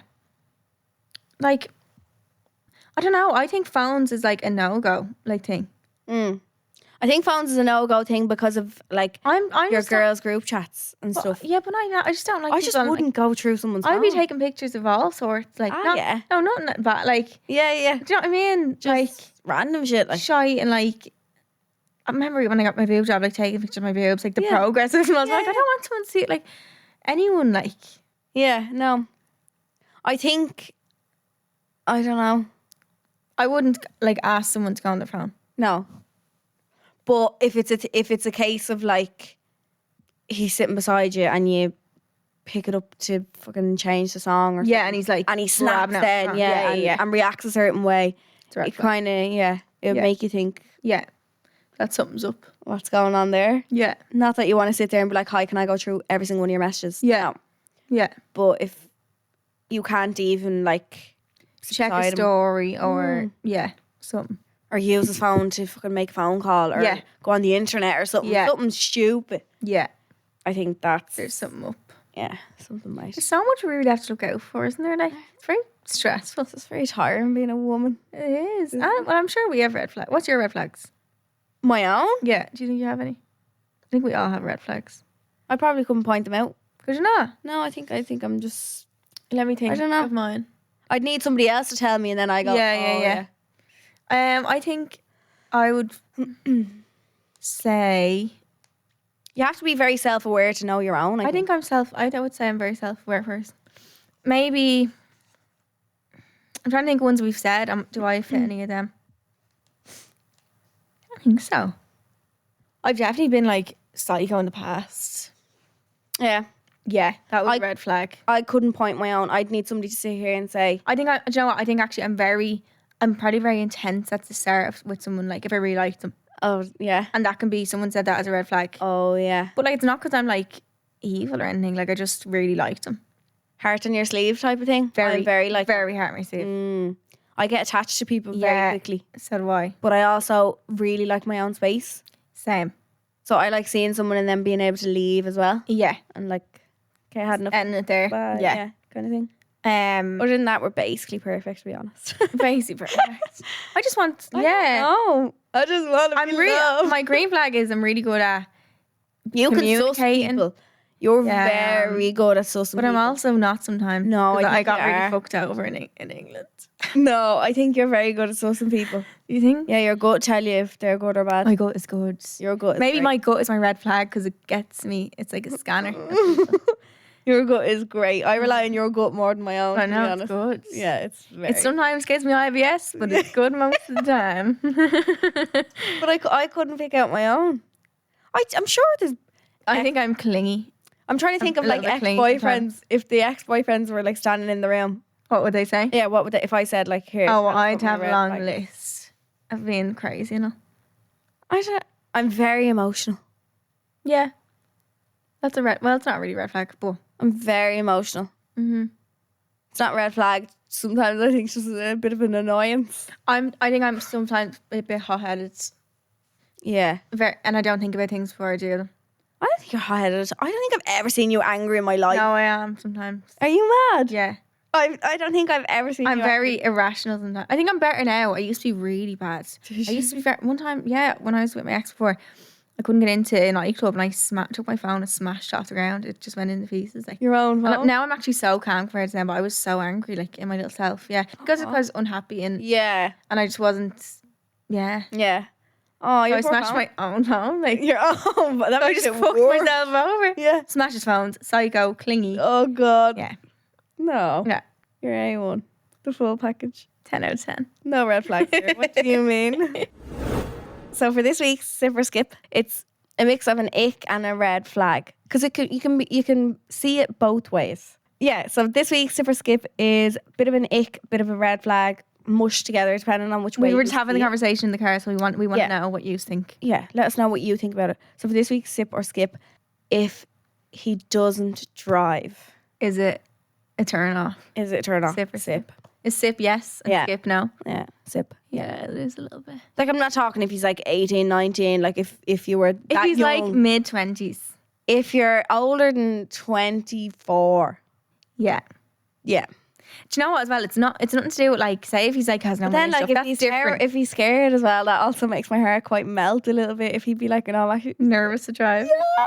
Like, I don't know. I think phones is like a no-go like thing. I think phones is a no-go thing because of like I'm your just not- girls' group chats and stuff. Yeah, but I just don't like. I just people on, wouldn't go through someone's Like, I'd be phone. taking pictures of all sorts. Like, Ah, not, yeah. no, nothing bad. Like, Yeah, yeah. do you know what I mean? Just random shit. Like, Shy and like. I remember when I got my boob job, like taking a picture of my boobs, like the Yeah. progress of it. And I was like, Yeah. I don't want someone to see it. Like, anyone, like. yeah, no. I think, I don't know. I wouldn't like ask someone to go on their phone. No. But if it's a case of like he's sitting beside you and you pick it up to fucking change the song or Yeah, and he's like, and he snaps grabbing it. then, and reacts a certain way. It's a red It flag. kind of, it would Yeah. make you think, Yeah, that something's up. what's going on there? Yeah, Not that you want to sit there and be like, hi, can I go through every single one of your messages? Yeah. No. yeah. But if you can't even like Check beside a him story or something. or use his phone to fucking make a phone call or Yeah. go on the internet or something, Yeah. something stupid. Yeah, I think that's there's something up. something might. There's so much we really have to look out for, isn't there? Like, it's very stressful. It's very tiring being a woman. It is. And, well, I'm sure we have red flags. What's your red flags? My own? Yeah. Do you think you have any? I think we all have red flags. I probably couldn't point them out. Could you not? No, I think I'm just. Let me think I don't know. of mine. I'd need somebody else to tell me, and then I go. Yeah. I think I would say... You have to be very self-aware to know your own. I think I would say I'm very self-aware first. Maybe... I'm trying to think of ones we've said. Do I fit any of them? I don't think so. I've definitely been like psycho in the past. Yeah, Yeah, that was a red flag. I couldn't point my own. I'd need somebody to sit here and say, Do you know what? I think actually I'm probably very intense at the start with someone, like if I really like them. oh yeah, And that can be, someone said that as a red flag. oh yeah, But like, it's not because I'm like evil or anything. Like, I just really liked them. heart on your sleeve type of thing. I'm very like very heart my sleeve. I get attached to people very quickly, So do I. but I also really like my own space. Same. So I like seeing someone and then being able to leave as well, Yeah. and like, okay, I had enough. Ending it there. Bye, Yeah. kind of thing. Other Other than that, we're basically perfect, to be honest. basically perfect. I just want, No, I just want to I'm be really, loved. my green flag is I'm really good at You can suss communicating. people. You're Yeah. very good at sussing but I'm people. also not sometimes. No, 'Cause I I think got you really are. fucked over in England. No, I think you're very good at sussing people. You think? Yeah, your gut tell you if they're good or bad. My gut is good. Your gut is Maybe great. my gut is my red flag because it gets me. It's like a scanner. Your gut is great. I rely on your gut more than my own, I to know, be it's honest. good. Yeah, it's very It sometimes gives me IBS, but it's good most of the time. But I couldn't pick out my own. I'm sure there's... I think I'm clingy. I'm trying to think I'm of a like little bit clingy ex-boyfriends. If the ex-boyfriends were like standing in the room. What would they say? Yeah, what would they... If I said like, here... Oh, well, that's I'd what my have a red long flag is. list of being crazy, you know? I'm very emotional. Yeah. That's a red... Well, it's not really a red flag, but... I'm very emotional. Mm-hmm. It's not red flag. Sometimes I think it's just a bit of an annoyance. I think I'm sometimes a bit hot-headed. Yeah. And I don't think about things before I do them. I don't think you're hot-headed. I don't think I've ever seen you angry in my life. No, I am sometimes. Are you mad? Yeah. I don't think I've ever seen I'm you very irrational sometimes. I think I'm better now. I used to be really bad. I used to be one time, when I was with my ex before, I couldn't get into a nightclub and I took my phone and smashed it off the ground. It just went into pieces. Like, Your own and phone? now I'm actually so calm compared to them, but I was so angry, like in my little self. Yeah, because I was unhappy and Yeah. I just wasn't. Yeah, Yeah. Oh, so your I poor smashed phone. my own phone. Like Your own. That I makes just it fucked worse. myself over. Yeah. Smashed his phones. Psycho, clingy. Oh God. Yeah, No. yeah. You're A1. The full package. 10 out of 10. No red flags here. What do you mean? So for this week's sip or skip, it's a mix of an ick and a red flag because you can see it both ways. Yeah. So this week's sip or skip is a bit of an ick, bit of a red flag, mushed together depending on which way. We were you just having see the it. conversation in the car, so we want Yeah. to know what you think. Yeah. Let us know what you think about it. So for this week's sip or skip, if he doesn't drive, Is it a turn off? is it turn off? Sip or Sip. Is sip yes and Yeah. skip no? Yeah. Sip. Yeah, it is a little bit. Like I'm not talking if he's like 18, 19, like if you were If that he's like young. mid-20s. If you're older than 24. Yeah. Yeah. Do you know what as well? It's nothing to do with like, say if he's like has no But then money and like stuff, if that's he's different. if he's scared as well, that also makes my heart quite melt a little bit. If he'd be like, no, I'm actually Nervous to drive. yeah,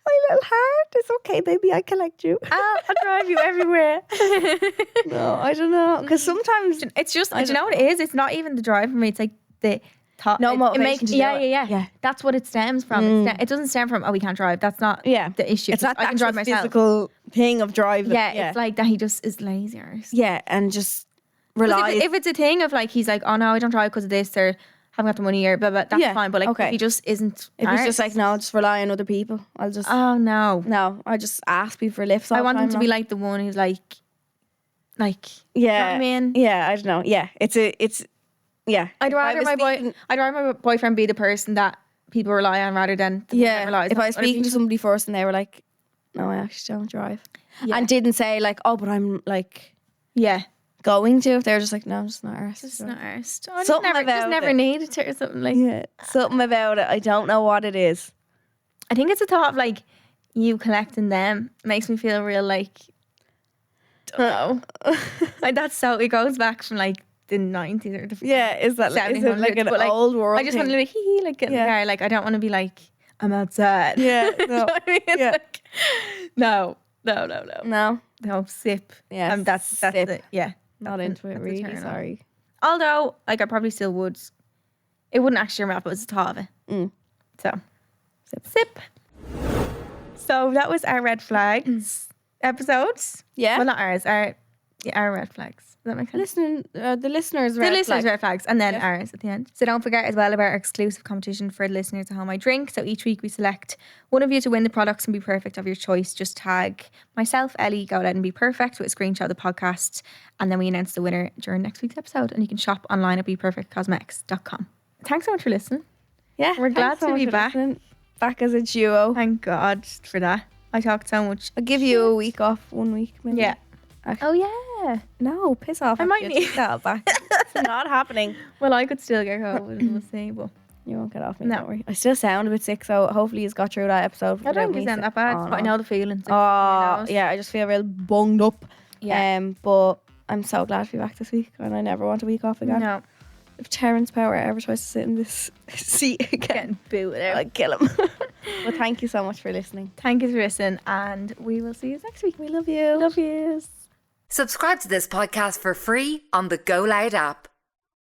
my little heart. It's okay, baby, I collect you. I'll drive you everywhere. No, I don't know. Because sometimes It's just, I do you know what it is? It's not even the drive for me. It's like the thought. No it motivation makes, to do yeah, it. yeah. Yeah. That's what it stems from. It doesn't stem from, oh, we can't drive. That's not the issue. It's not I the can drive actual myself. physical thing of driving. Yeah, it's like that he just is lazy or yeah, and just 'Cause relies. if it's a thing of like he's like, oh no, I don't drive because of this, or haven't got the money or blah, blah, that's Yeah, fine. But like, okay. if he just isn't, If he's just arsed- like, no, just rely on other people. I'll just oh no, I just ask people for lifts all I the want time him to now. be like the one who's like, yeah, you know what I mean? Yeah, I don't know. Yeah, it's yeah. I'd If I rather was speaking- I'd rather my boyfriend be the person that people rely on rather than the one that Yeah, relies if on I was other speaking to people. somebody first and they were like, no, I actually don't drive, Yeah. and didn't say like, oh, but I'm like yeah, going to. If they're just like, no, I'm just not arsed. just not arsed. Oh, I Something just about never it. needed to or something like. Yeah, something about it. I don't know what it is. I think it's the thought of like you collecting them makes me feel real like. Don't know. Like that's so it goes back from like the 90s or the Yeah, is that like, is it like 1700s, an but, like, old world? I just want thing? to be like get in Yeah. the car. Like I don't want to be like I'm outside. Yeah, You know no, what I mean? It's yeah. like, no. no, Sip. yeah, That's sip. it. Yeah. Not That's into it. that's a Really, turn on. sorry. Although, like I probably still would. It wouldn't actually wrap, but it's the thought of it. Mm. So, sip. So that was our red flags episodes. Yeah, Well, not ours. Our red flags. Does that make sense? listening, the listeners, The red listeners' flag. red flags, and then Yes. ours at the end. So don't forget as well about our exclusive competition for the listeners at home I drink. So each week we select one of you to win the products and be perfect of your choice. Just tag myself, Ellie, go out and be perfect with a screenshot of the podcast, and then we announce the winner during next week's episode. And you can shop online at beperfectcosmetics.com. Thanks so much for listening. Yeah, We're glad thanks so to much be for back. listening. Back as a duo. Thank God for that. I talked so much. I'll give you a week off. 1 week, maybe. Yeah. Actually, Oh yeah. no, piss off. I might You need- take that back. It's not happening. Well, I could still get COVID. We'll see, but You won't get off me. No. Don't worry. I still sound a bit sick, so hopefully you've got through that episode. I without don't me think it's sick. that bad. Oh, But I no. know the feelings. Oh, yeah, I just feel real bunged up. Yeah. But I'm so glad to be back this week, and I never want a week off again. No. If Terrence Power ever tries to sit in this seat again, Getting booed out. I'll kill him. Well, thank you so much for listening. Thank you for listening, and we will see you next week. We love you. Love yous. Subscribe to this podcast for free on the Go Loud app.